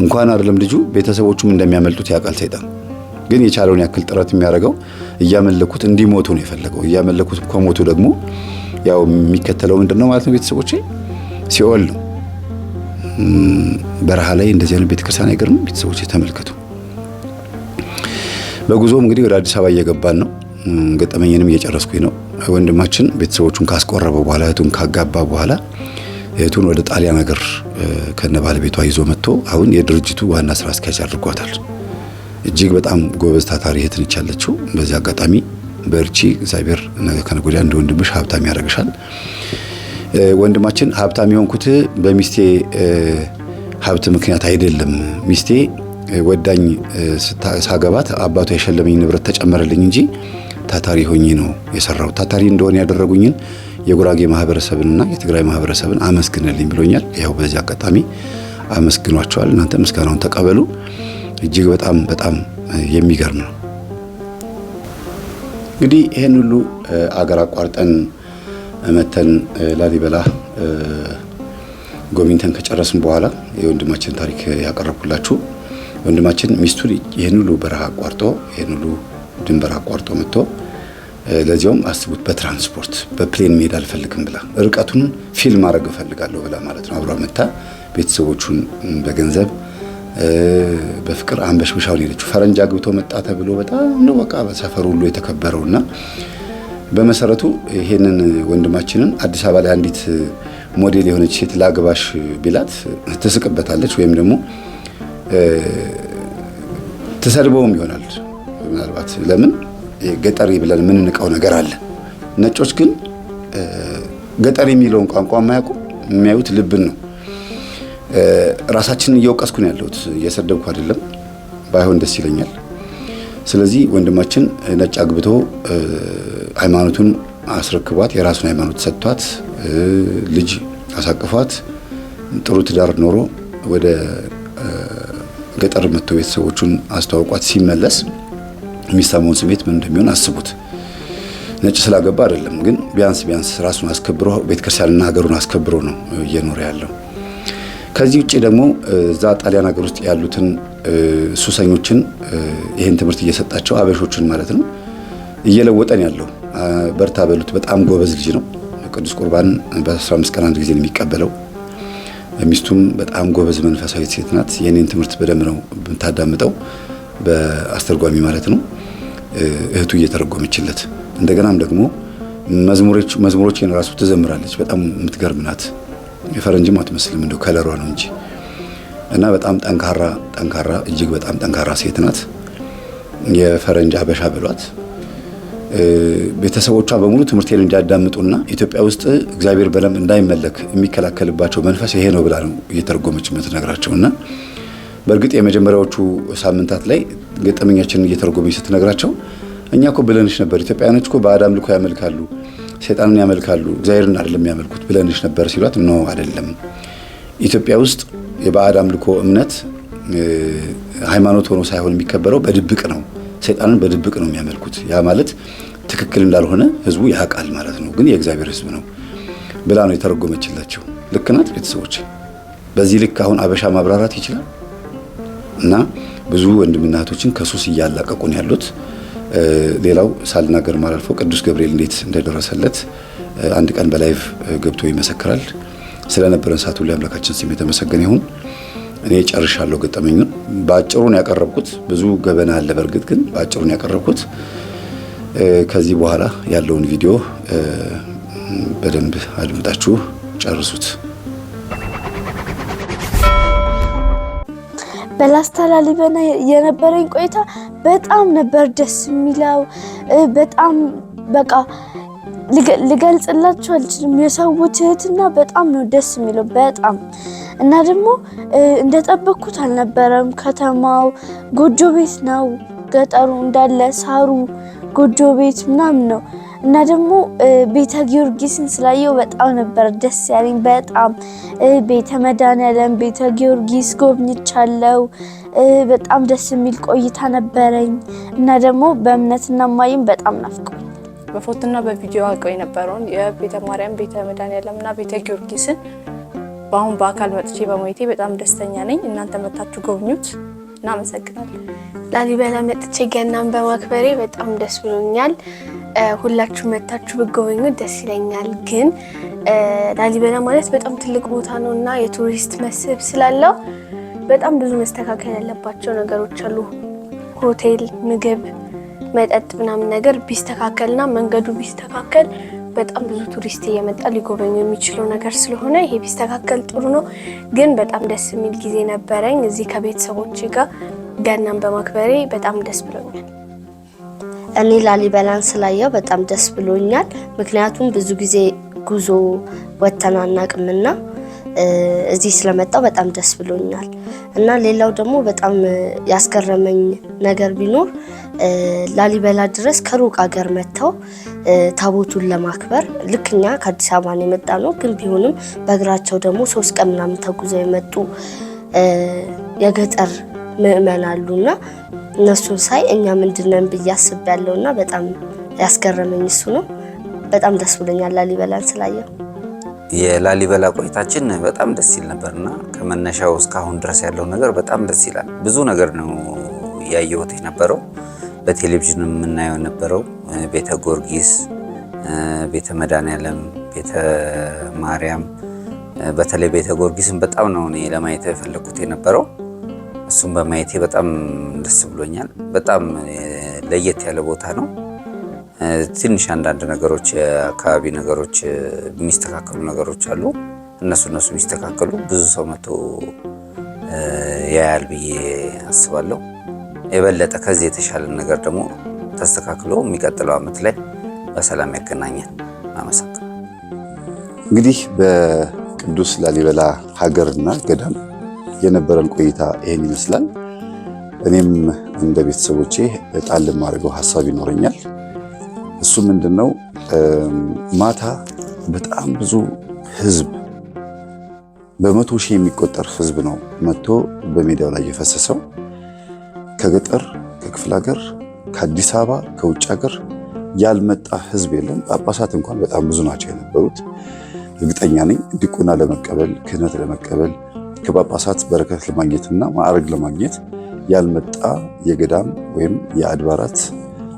እንኳን አይደለም ልጁ ቤተሰቦቹም እንደሚያመልጡት ያውቃል ሰይጣን። ግን የቻለውን ያክል ጥረት የሚያደርገው እያመለኩት እንዲሞቱ ነው የፈለገው። እያመለኩት ከሞቱ ደግሞ ያው የሚከተለው ምንድነው ማለት ነው ቤተሰቦቼ? ሲኦል ነው። በረሃ ላይ እንደዚህ አይነት ቤተክርስቲያን አይገርም? ቤተሰቦቼ ተመልከቱ። በጉዞም እንግዲህ ወደ አዲስ አበባ እየገባን ነው። ገጠመኝንም እየጨረስኩኝ ነው። ወንድማችን ቤተሰቦቹን ካስቆረበ በኋላ እህቱን ካጋባ በኋላ እህቱን ወደ ጣሊያን ሀገር ከነ ባለቤቷ ይዞ መጥቶ አሁን የድርጅቱ ዋና ስራ አስኪያጅ አድርጓታል። እጅግ በጣም ጎበዝ ታታሪ እህት ነች ያለችው። በዚህ አጋጣሚ በርቺ፣ እግዚአብሔር ነገ ከነገ ወዲያ እንደ ወንድምሽ ሀብታም ያደርግሻል። ወንድማችን ሀብታም የሆንኩት በሚስቴ ሀብት ምክንያት አይደለም። ሚስቴ ወዳኝ ሳገባት አባቷ የሸለመኝ ንብረት ተጨመረልኝ እንጂ ታታሪ ሆኜ ነው የሰራው። ታታሪ እንደሆነ ያደረጉኝን የጉራጌ ማህበረሰብንና የትግራይ ማህበረሰብን አመስግንልኝ ብሎኛል። ያው በዚህ አጋጣሚ አመስግኗቸዋል። እናንተ ምስጋናውን ተቀበሉ። እጅግ በጣም በጣም የሚገርም ነው። እንግዲህ ይሄን ሁሉ አገር አቋርጠን መተን ላሊበላ ጎብኝተን ከጨረስን በኋላ የወንድማችን ታሪክ ያቀረብኩላችሁ ወንድማችን ሚስቱን ይሄን ሁሉ በረሃ አቋርጦ ይሄን ሁሉ ድንበር አቋርጦ መጥቶ ለዚያውም አስቡት በትራንስፖርት በፕሌን መሄድ አልፈልግም ብላ ርቀቱን ፊልም ማድረግ እፈልጋለሁ ብላ ማለት ነው። አብራ መታ ቤተሰቦቹን በገንዘብ በፍቅር አንበሽብሻውን ሄደችው። ፈረንጅ አግብቶ መጣ ተብሎ በጣም ነው በቃ በሰፈሩ ሁሉ የተከበረውና በመሰረቱ ይሄንን ወንድማችንን አዲስ አበባ ላይ አንዲት ሞዴል የሆነች ሴት ላግባሽ ቢላት ትስቅበታለች ወይም ደግሞ ተሰድበውም ይሆናል ምናልባት። ለምን ገጠሪ ብለን የምንንቀው ነገር አለ። ነጮች ግን ገጠሪ የሚለውን ቋንቋ የማያውቁ የሚያዩት ልብን ነው። ራሳችንን እየወቀስኩ ነው ያለሁት፣ እየሰደብኩ አይደለም። ባይሆን ደስ ይለኛል። ስለዚህ ወንድማችን ነጭ አግብቶ ሃይማኖቱን አስረክቧት የራሱን ሃይማኖት ሰጥቷት ልጅ አሳቅፏት ጥሩ ትዳር ኖሮ ወደ ገጠር መጥቶ ቤተሰቦቹን አስተዋውቋት ሲመለስ የሚሰማውን ስሜት ምን እንደሚሆን አስቡት። ነጭ ስላገባ አይደለም ግን ቢያንስ ራሱን አስከብሮ ቤተክርስቲያንና ሀገሩን አስከብሮ ነው እየኖረ ያለው። ከዚህ ውጪ ደግሞ እዛ ጣሊያን ሀገር ውስጥ ያሉትን ሱሰኞችን ይሄን ትምህርት እየሰጣቸው አበሾችን ማለት ነው እየለወጠን ያለው። በርታ በሉት። በጣም ጎበዝ ልጅ ነው። ቅዱስ ቁርባን በ15 ቀን አንድ ጊዜ ነው የሚቀበለው። ሚስቱም በጣም ጎበዝ መንፈሳዊ ሴት ናት። የኔን ትምህርት በደንብ ነው የምታዳምጠው በአስተርጓሚ ማለት ነው። እህቱ እየተረጎመችለት እንደገናም ደግሞ መዝሙሮችን ራሱ ትዘምራለች። በጣም የምትገርም ናት። የፈረንጅም አትመስልም እንደው ከለሯ ነው እንጂ እና በጣም ጠንካራ እጅግ በጣም ጠንካራ ሴት ናት። የፈረንጅ አበሻ ብሏት። ቤተሰቦቿ በሙሉ ትምህርቴን እንዲያዳምጡና ኢትዮጵያ ውስጥ እግዚአብሔር በደንብ እንዳይመለክ የሚከላከልባቸው መንፈስ ይሄ ነው ብላ ነው እየተረጎመች የምትነግራቸውና በእርግጥ የመጀመሪያዎቹ ሳምንታት ላይ ገጠመኛችንን እየተረጎመች ስትነግራቸው እኛ እኮ ብለንሽ ነበር ኢትዮጵያውያኖች እኮ ባዕድ አምልኮ ያመልካሉ፣ ሰይጣንን ያመልካሉ፣ እግዚአብሔርን አይደለም የሚያመልኩት ብለንሽ ነበር ሲሏት ነው አይደለም። ኢትዮጵያ ውስጥ የባዕድ አምልኮ እምነት ሃይማኖት ሆኖ ሳይሆን የሚከበረው በድብቅ ነው። ሰይጣንን በድብቅ ነው የሚያመልኩት። ያ ማለት ትክክል እንዳልሆነ ህዝቡ ያውቃል ማለት ነው፣ ግን የእግዚአብሔር ህዝብ ነው ብላ ነው የተረጎመችላቸው። ልክ ናት ቤተሰቦች። በዚህ ልክ አሁን አበሻ ማብራራት ይችላል እና ብዙ ወንድምና እህቶችን ከሱስ እያላቀቁ ነው ያሉት። ሌላው ሳልናገር ማላልፈው ቅዱስ ገብርኤል እንዴት እንደደረሰለት አንድ ቀን በላይቭ ገብቶ ይመሰክራል። ስለነበረን ሰዓት ሁሉ አምላካችን ስም የተመሰገነ ይሁን። እኔ ጨርሻለሁ ገጠመኙን። በአጭሩ ነው ያቀረብኩት። ብዙ ገበና አለ በእርግጥ ግን በአጭሩ ነው ያቀረብኩት። ከዚህ በኋላ ያለውን ቪዲዮ በደንብ አድምጣችሁ ጨርሱት። በላስታ ላሊበላ የነበረኝ ቆይታ በጣም ነበር ደስ የሚለው። በጣም በቃ ልገልጽላችሁ አልችልም። የሰዎች ትህትና በጣም ነው ደስ የሚለው በጣም እና ደግሞ እንደጠበቅኩት አልነበረም። ከተማው ጎጆ ቤት ነው፣ ገጠሩ እንዳለ ሳሩ ጎጆ ቤት ምናምን ነው እና ደግሞ ቤተ ጊዮርጊስን ስላየው በጣም ነበር ደስ ያለኝ። በጣም ቤተ መድኃኔዓለም ቤተ ጊዮርጊስ ጎብኝቻለሁ። በጣም ደስ የሚል ቆይታ ነበረኝ እና ደግሞ በእምነትና ማይም በጣም ናፍቆኝ በፎቶና በቪዲዮ አውቀው የነበረውን የቤተ ማርያም ቤተ መድኃኔዓለምና ቤተ ጊዮርጊስን በአሁን በአካል መጥቼ በማየቴ በጣም ደስተኛ ነኝ። እናንተ መታችሁ ጎብኙት። እናመሰግናለን። ላሊበላ መጥቼ ገናን በማክበሬ በጣም ደስ ብሎኛል። ሁላችሁ መታችሁ ብትጎበኙ ደስ ይለኛል። ግን ላሊበላ ማለት በጣም ትልቅ ቦታ ነውና የቱሪስት መስህብ ስላለው በጣም ብዙ መስተካከል ያለባቸው ነገሮች አሉ። ሆቴል፣ ምግብ፣ መጠጥ ምናምን ነገር ቢስተካከልና መንገዱ ቢስተካከል በጣም ብዙ ቱሪስት እየመጣ ሊጎበኙ የሚችለው ነገር ስለሆነ ይሄ ቢስተካከል ጥሩ ነው። ግን በጣም ደስ የሚል ጊዜ ነበረኝ እዚህ ከቤተሰቦቼ ጋር ገናን በማክበሬ በጣም ደስ ብሎኛል። እኔ ላሊበላን ስላየው በጣም ደስ ብሎኛል። ምክንያቱም ብዙ ጊዜ ጉዞ ወተን አናቅምና እዚህ ስለመጣው በጣም ደስ ብሎኛል። እና ሌላው ደግሞ በጣም ያስገረመኝ ነገር ቢኖር ላሊበላ ድረስ ከሩቅ ሀገር መጥተው ታቦቱን ለማክበር ልክ እኛ ከአዲስ አበባ ነው የመጣ ነው፣ ግን ቢሆንም በእግራቸው ደግሞ 3 ቀን ምናምን ተጉዘው የመጡ የገጠር ምእመን አሉና እነሱን ሳይ እኛ ምንድነን ብዬ አስቤያለሁና በጣም ያስገረመኝ እሱ ነው። በጣም ደስ ብሎኛል ላሊበላን ስላየው። የላሊበላ ቆይታችን በጣም ደስ ይል ነበርና ከመነሻው እስካሁን ድረስ ያለው ነገር በጣም ደስ ይላል። ብዙ ነገር ነው ያየሁት የነበረው፣ በቴሌቪዥን የምናየው የነበረው ቤተ ጊዮርጊስ፣ ቤተ መድኃኔዓለም፣ ቤተ ማርያም፣ በተለይ ቤተ ጊዮርጊስን በጣም ነው እኔ ለማየት የፈለኩት የነበረው። እሱም በማየቴ በጣም ደስ ብሎኛል። በጣም ለየት ያለ ቦታ ነው። ትንሽ አንዳንድ ነገሮች የአካባቢ ነገሮች የሚስተካከሉ ነገሮች አሉ። እነሱ የሚስተካከሉ ብዙ ሰው መጥቶ ያያል ብዬ አስባለሁ። የበለጠ ከዚህ የተሻለ ነገር ደግሞ ተስተካክሎ የሚቀጥለው ዓመት ላይ በሰላም ያገናኛል። አመሰግናለሁ። እንግዲህ በቅዱስ ላሊበላ ሀገርና ገዳም የነበረን ቆይታ ይሄን ይመስላል። እኔም እንደ ቤተሰቦቼ ጣል የማደርገው ሀሳብ ይኖረኛል። እሱ ምንድነው? ማታ በጣም ብዙ ህዝብ በመቶ ሺህ የሚቆጠር ህዝብ ነው መጥቶ በሜዳው ላይ የፈሰሰው። ከገጠር፣ ከክፍለ ሀገር፣ ከአዲስ አበባ፣ ከውጭ ሀገር ያልመጣ ህዝብ የለም። ጳጳሳት እንኳን በጣም ብዙ ናቸው የነበሩት። እርግጠኛ ነኝ ዲቁና ለመቀበል፣ ክህነት ለመቀበል፣ ከጳጳሳት በረከት ለማግኘትና ማዕረግ ለማግኘት ያልመጣ የገዳም ወይም የአድባራት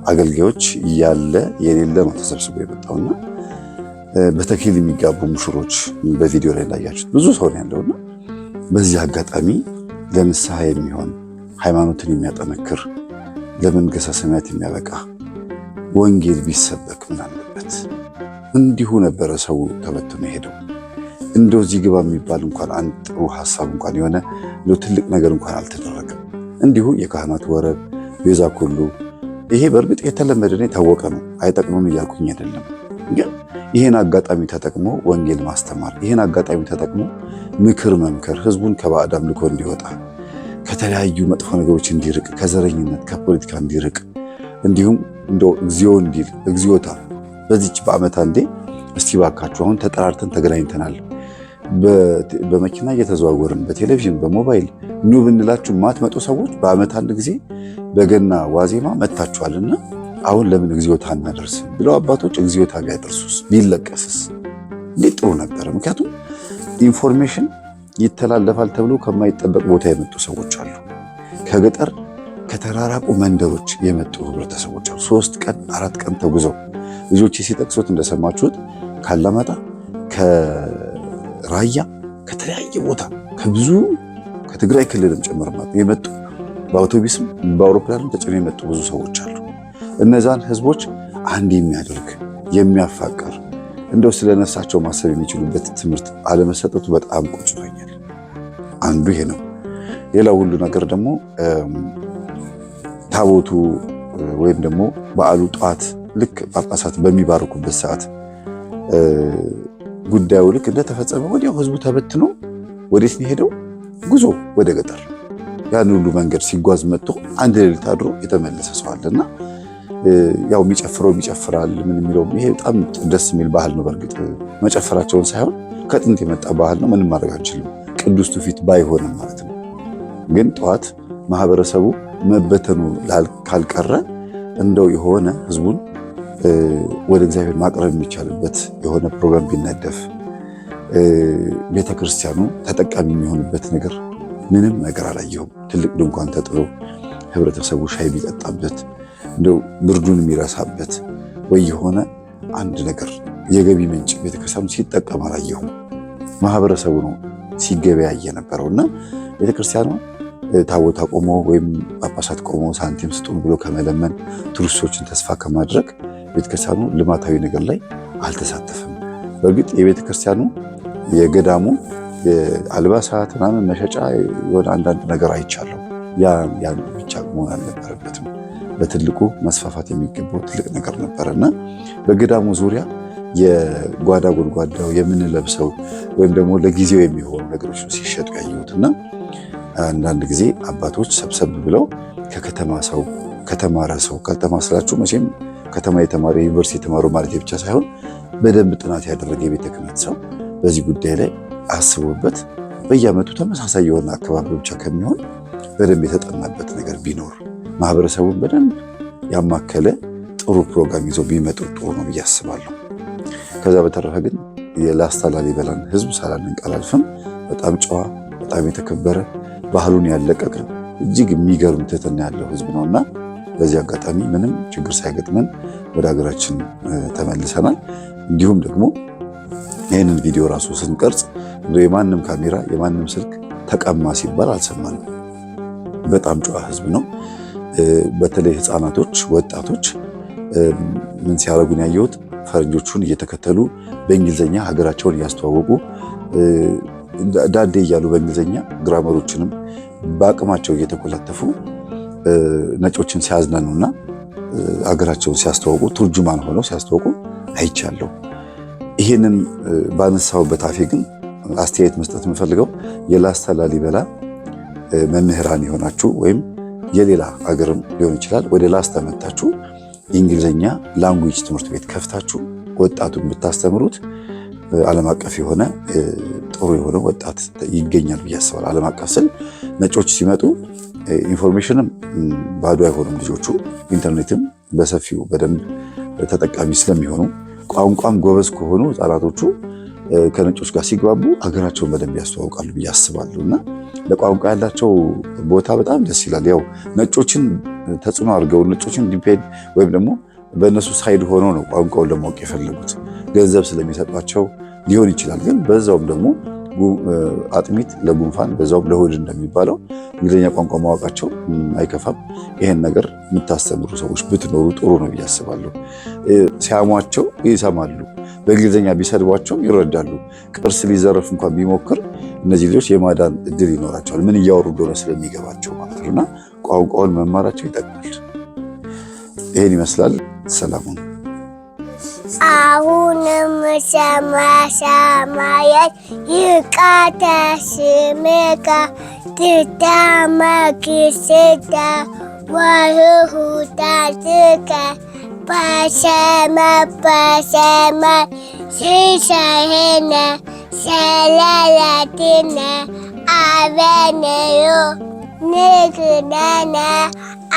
አገልጋዮች ያለ የሌለ ነው ተሰብስቦ የመጣውና በተክሊል የሚጋቡ ሙሽሮች በቪዲዮ ላይ እንዳያችሁት ብዙ ሰው ነው ያለውና በዚህ አጋጣሚ ለንስሐ የሚሆን ሃይማኖትን የሚያጠነክር ለመንግሥተ ሰማያት የሚያበቃ ወንጌል ቢሰበክ ምን አለበት? እንዲሁ ነበረ ሰው ተበትኖ ሄደው። እንደው እዚህ ግባ የሚባል እንኳን አንድ ጥሩ ሐሳብ እንኳን የሆነ ትልቅ ነገር እንኳን አልተደረገም። እንዲሁ የካህናት ወረብ ቤዛ ኩሉ ይሄ በእርግጥ የተለመደ ነው፣ የታወቀ ነው። አይጠቅሙም እያልኩኝ አይደለም። ግን ይሄን አጋጣሚ ተጠቅሞ ወንጌል ማስተማር፣ ይሄን አጋጣሚ ተጠቅሞ ምክር መምከር፣ ህዝቡን ከባዕድ አምልኮ እንዲወጣ፣ ከተለያዩ መጥፎ ነገሮች እንዲርቅ፣ ከዘረኝነት ከፖለቲካ እንዲርቅ፣ እንዲሁም እንደው እግዚኦ እንዲል እግዚኦታ በዚች በዓመት አንዴ እስቲ ባካችሁ አሁን ተጠራርተን ተገናኝተናል፣ በመኪና እየተዘዋወርን በቴሌቪዥን በሞባይል ኑ ብንላችሁ ማትመጡ ሰዎች በዓመት አንድ ጊዜ በገና ዋዜማ መጥታችኋልና አሁን ለምን እግዚኦታ እናደርስም ብለው አባቶች እግዚኦታ ቢያደርሱስ ቢለቀስስ እንዴት ጥሩ ነበረ። ምክንያቱም ኢንፎርሜሽን ይተላለፋል ተብሎ ከማይጠበቅ ቦታ የመጡ ሰዎች አሉ። ከገጠር ከተራራቁ መንደሮች የመጡ ህብረተሰቦች አሉ። 3 ቀን 4 ቀን ተጉዘው ልጆቼ ሲጠቅሱት እንደሰማችሁት ካላማጣ፣ ከራያ፣ ከተለያየ ቦታ ከብዙ ከትግራይ ክልልም ጭምር የመጡ በአውቶቡስም በአውሮፕላንም ተጭነው የመጡ ብዙ ሰዎች አሉ። እነዛን ህዝቦች አንድ የሚያደርግ የሚያፋቅር እንደው ስለነፍሳቸው ማሰብ የሚችሉበት ትምህርት አለመሰጠቱ በጣም ቆጭቶኛል። አንዱ ይሄ ነው። ሌላው ሁሉ ነገር ደግሞ ታቦቱ ወይም ደግሞ በዓሉ ጠዋት ልክ ጳጳሳት በሚባርኩበት ሰዓት ጉዳዩ ልክ እንደተፈጸመ ወዲያው ህዝቡ ተበትኖ ወዴት ነው ሄደው? ጉዞ ወደ ገጠር። ያን ሁሉ መንገድ ሲጓዝ መጥቶ አንድ ሌሊት አድሮ የተመለሰ ሰው አለና ያው የሚጨፍረው ይጨፍራል። ምን የሚለው ይሄ በጣም ደስ የሚል ባህል ነው። በእርግጥ መጨፈራቸውን ሳይሆን ከጥንት የመጣ ባህል ነው። ምንም ማድረግ አንችልም። ቅዱስ ትውፊት ባይሆንም ማለት ነው። ግን ጠዋት ማህበረሰቡ መበተኑ ካልቀረ እንደው የሆነ ህዝቡን ወደ እግዚአብሔር ማቅረብ የሚቻልበት የሆነ ፕሮግራም ቢነደፍ ቤተክርስቲያኑ ተጠቃሚ የሚሆንበት ነገር ምንም ነገር አላየሁም። ትልቅ ድንኳን ተጥሎ ህብረተሰቡ ሻይ ቢጠጣበት እንደው ብርዱን የሚረሳበት ወይ የሆነ አንድ ነገር የገቢ ምንጭ ቤተክርስቲያኑ ሲጠቀም አላየሁም። ማህበረሰቡ ነው ሲገበያይ የነበረውና ቤተክርስቲያኑ ታቦት አቆሞ ወይም ጳጳሳት ቆሞ ሳንቲም ስጡን ብሎ ከመለመን ቱሪስቶችን ተስፋ ከማድረግ ቤተክርስቲያኑ ልማታዊ ነገር ላይ አልተሳተፈም። በእርግጥ የቤተክርስቲያኑ የገዳሙ የአልባሳት ምናምን መሸጫ የሆነ አንዳንድ ነገር አይቻለሁ። ያን ብቻ መሆን አልነበረበትም። በትልቁ መስፋፋት የሚገባው ትልቅ ነገር ነበረና በገዳሙ ዙሪያ የጓዳ ጎድጓዳው የምንለብሰው ወይም ደግሞ ለጊዜው የሚሆኑ ነገሮች ሲሸጡ ያየሁትና አንዳንድ ጊዜ አባቶች ሰብሰብ ብለው ከከተማ ሰው ከተማረ ሰው ከተማ ስላችሁ መቼም ከተማ የተማረ ዩኒቨርሲቲ የተማሩ ማለት ብቻ ሳይሆን በደንብ ጥናት ያደረገ የቤተ ክህነት ሰው በዚህ ጉዳይ ላይ አስቦበት በየዓመቱ ተመሳሳይ የሆነ አካባቢ ብቻ ከሚሆን በደንብ የተጠናበት ነገር ቢኖር ማህበረሰቡን በደንብ ያማከለ ጥሩ ፕሮግራም ይዞ ቢመጡ ጥሩ ነው ብዬ አስባለሁ። ከዛ በተረፈ ግን የላስታ ላሊበላን ህዝብ ሳላደንቅ አላልፍም። በጣም ጨዋ፣ በጣም የተከበረ ባህሉን ያለቀቀ እጅግ የሚገርም ትህትና ያለው ህዝብ ነውና በዚህ አጋጣሚ ምንም ችግር ሳይገጥመን ወደ ሀገራችን ተመልሰናል። እንዲሁም ደግሞ ይህንን ቪዲዮ ራሱ ስንቀርጽ የማንም ካሜራ የማንም ስልክ ተቀማ ሲባል አልሰማንም። በጣም ጨዋ ህዝብ ነው። በተለይ ህፃናቶች፣ ወጣቶች ምን ሲያደርጉን ያየሁት ፈረንጆቹን እየተከተሉ በእንግሊዝኛ ሀገራቸውን እያስተዋወቁ ዳዴ እያሉ በእንግሊዝኛ ግራመሮችንም በአቅማቸው እየተኮላተፉ ነጮችን ሲያዝናኑና ሀገራቸውን ሲያስተዋውቁ ቱርጁማን ሆነው ሲያስተዋውቁ አይቻለሁ። ይህንን ባነሳውበት አፌ ግን አስተያየት መስጠት የምፈልገው የላስታ ላሊበላ መምህራን የሆናችሁ ወይም የሌላ ሀገርም ሊሆን ይችላል ወደ ላስታ መጣችሁ የእንግሊዝኛ ላንጉዌጅ ትምህርት ቤት ከፍታችሁ ወጣቱን ብታስተምሩት ዓለም አቀፍ የሆነ ጥሩ የሆነ ወጣት ይገኛል ብዬ አስባለሁ። ዓለም አቀፍ ስል ነጮች ሲመጡ ኢንፎርሜሽንም ባዶ አይሆኑም ልጆቹ፣ ኢንተርኔትም በሰፊው በደንብ ተጠቃሚ ስለሚሆኑ ቋንቋም ጎበዝ ከሆኑ ህጻናቶቹ ከነጮች ጋር ሲግባቡ ሀገራቸውን በደንብ ያስተዋውቃሉ ብዬ አስባለሁ እና ለቋንቋ ያላቸው ቦታ በጣም ደስ ይላል። ያው ነጮችን ተጽዕኖ አድርገው ነጮችን ዲፔንድ ወይም ደግሞ በእነሱ ሳይድ ሆኖ ነው ቋንቋውን ለማወቅ የፈለጉት ገንዘብ ስለሚሰጧቸው ሊሆን ይችላል። ግን በዛውም ደግሞ አጥሚት ለጉንፋን በዛውም ለሆድ እንደሚባለው እንግሊዝኛ ቋንቋ ማወቃቸው አይከፋም። ይሄን ነገር የምታስተምሩ ሰዎች ብትኖሩ ጥሩ ነው ብዬ አስባለሁ። ሲያሟቸው ይሰማሉ፣ በእንግሊዝኛ ቢሰድቧቸው ይረዳሉ። ቅርስ ሊዘረፍ እንኳን ቢሞክር እነዚህ ልጆች የማዳን እድል ይኖራቸዋል፣ ምን እያወሩ እንደሆነ ስለሚገባቸው ማለት ነውና ቋንቋውን መማራቸው ይጠቅማል። ይሄን ይመስላል። ሰላሙን አሁንም ሰማያት ይቃተት ስምከ ትታመክ ስታ ወህሁታትከ በሰማይ ሲሳየነ ሰላላትነ አበነዮ ንግነነ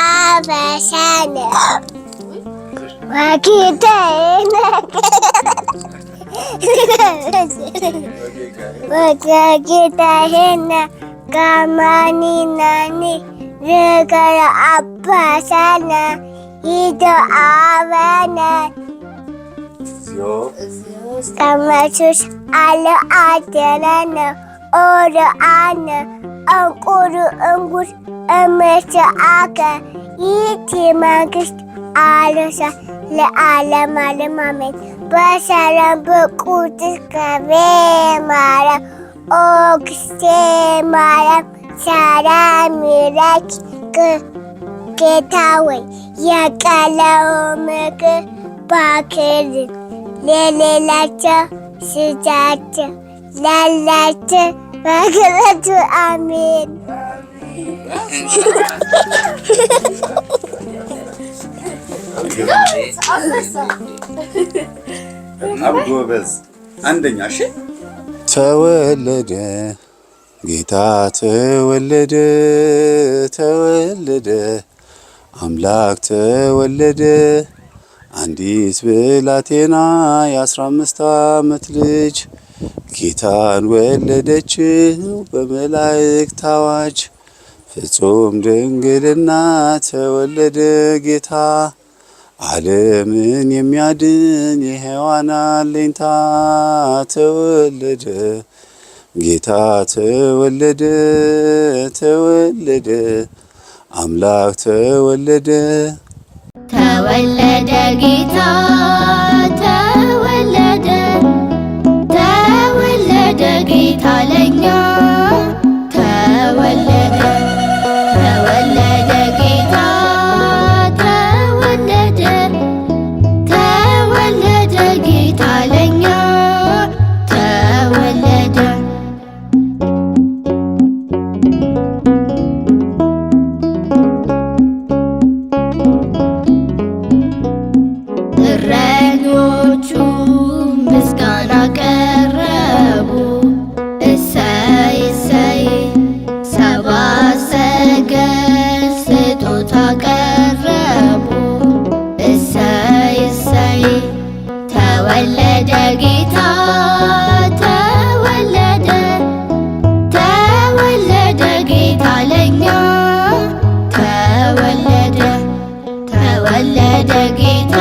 አበሳነ ወጌታዬን ከማንናኒ ዝገረ አባሳነ ይዶ አበነ ከመሱስ አለ አደረነ ኦረ አነ እንቁሩ እንጉር እመሰአከ ይእቲ መንግስት አለሳ ለዓለም ዓለም አሜን። በሰላም በቁጥር ከቤ ማርያም ኦግስቴ ማርያም ሰላም ይለኪ ጌታ ወይ የቀለው ምግብ ባክልን ለሌላቸው ስጫቸው ላላቸው በግረቱ አሜን። ጎበዝ አንደኛ። እሺ ተወለደ ጌታ ተወለደ፣ ተወለደ አምላክ ተወለደ፣ አንዲት ብላቴና የ15 ዓመት ልጅ ጌታን ወለደችው በመላእክት አዋጅ። ፍጹም ድንግልና ተወለደ ጌታ፣ ዓለምን የሚያድን የሔዋን አለኝታ። ተወለደ ጌታ ተወለደ፣ ተወለደ አምላክ ተወለደ። ተወለደ ጌታ ተወለደ፣ ተወለደ ጌታ ለኛ ተወለደ፣ ተወለደ ጌታ ተወለደ፣ ተወለደ ጌታ ተወለደ ጌታ ተወለደ ተወለደ ጌታ ለኛ ተወለደ ተወለደ ጌታ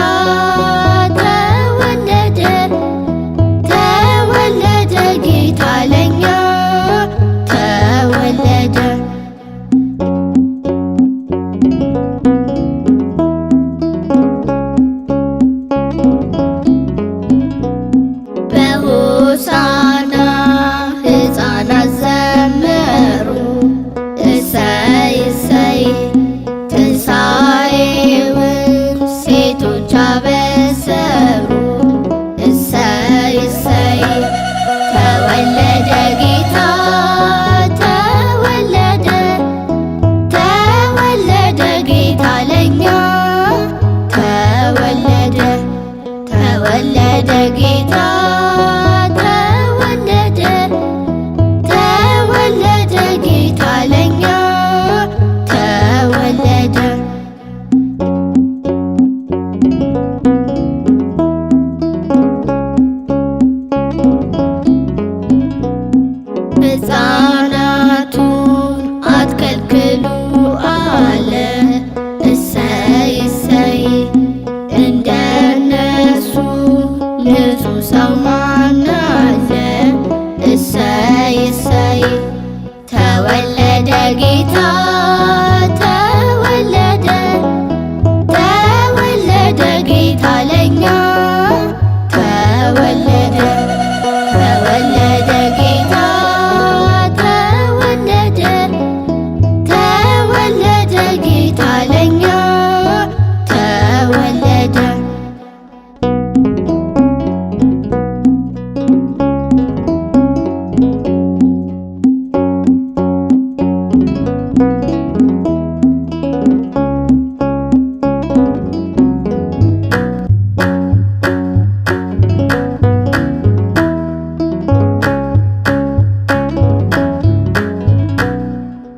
ተወለደ ተወለደ ጌታ ለኛ ተወለደ በሆሳዕና ሕፃናት ዘመሩ እሰይ እሰይ ትንሣኤውን ሴቶች አበሰሩ እሰይ እሰይ ተወለደ ጌታ ተወለደ ተወለደ ጌታ ለኛ ተወለደ ተወለደ ጌታ ተወለደ ተወለደ ጌታ ለኛ ተወለደ ሕፃናቱን አትከልክሉ አለ እሰይ እሰይ እንደነሱ ንጹሕ ሰው ማን አለ እሰይ እሰይ ተወለደ ጌታ ተወለደ ተወለደ ጌታ ለኛ ተወለደ ተወለደ ጌታ ተወለደ ተወለደ ጌታ ለኛ ተወለደ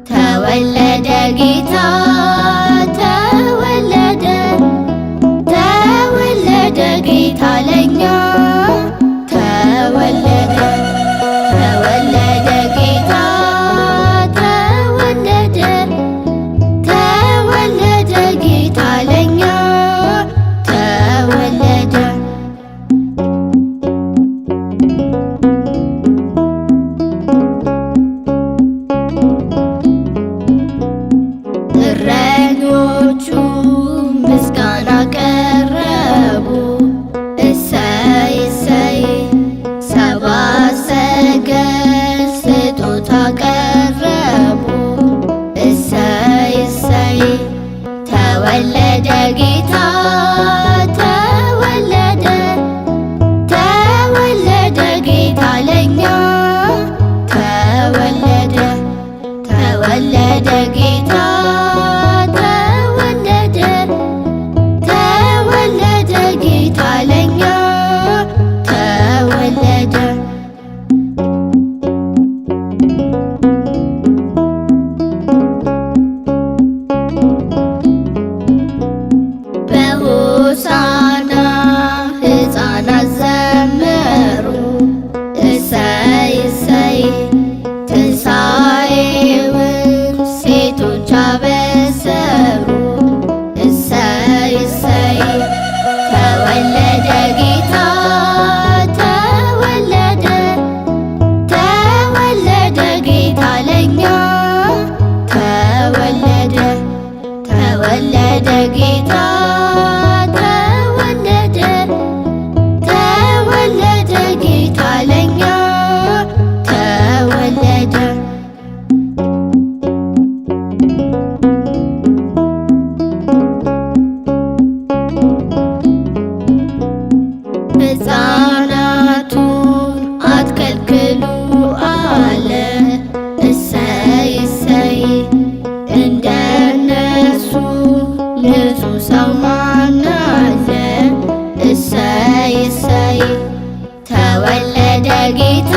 ተወለደ ጌታ ተወለደ ተወለደ ጌታ ለኛ ተወለደ ተወለደ ጌታ ተወለደ ተወለደ ጌታ ለኛ ተወለደ እረኞቹ ምስጋና ቀረቡ እሰይ እሰይ ሰብአ ሰገል ስጦታ ቀረቡ እሰይ እሰይ ተወለደ ጌታ ተወለደ ተወለደ ጌታ ለኛ ተወለደ ተወለደ ጌታ ተወለደ ተወለደ ጌታ ለኛ ተወለደ በሆሳዕና ሕፃናት ዘመሩ እሰይ እሰይ ትንሣኤውን ሴቶች አበሰሩ እሰይ እሰይ ተወለደ ጌታ ተወለደ ተወለደ ጌታ ለኛ ተወለደ ተወለደ ጌታ ተወለደ ተወለደ ጌታ ለኛ ተወለደ ሕፃናቱን አትከልክሉ አለ እሰይ እሰይ እንደነሱ ንጹሕ ሰው ማን አለ እሰይ እሰይ ተወለደ ጌታ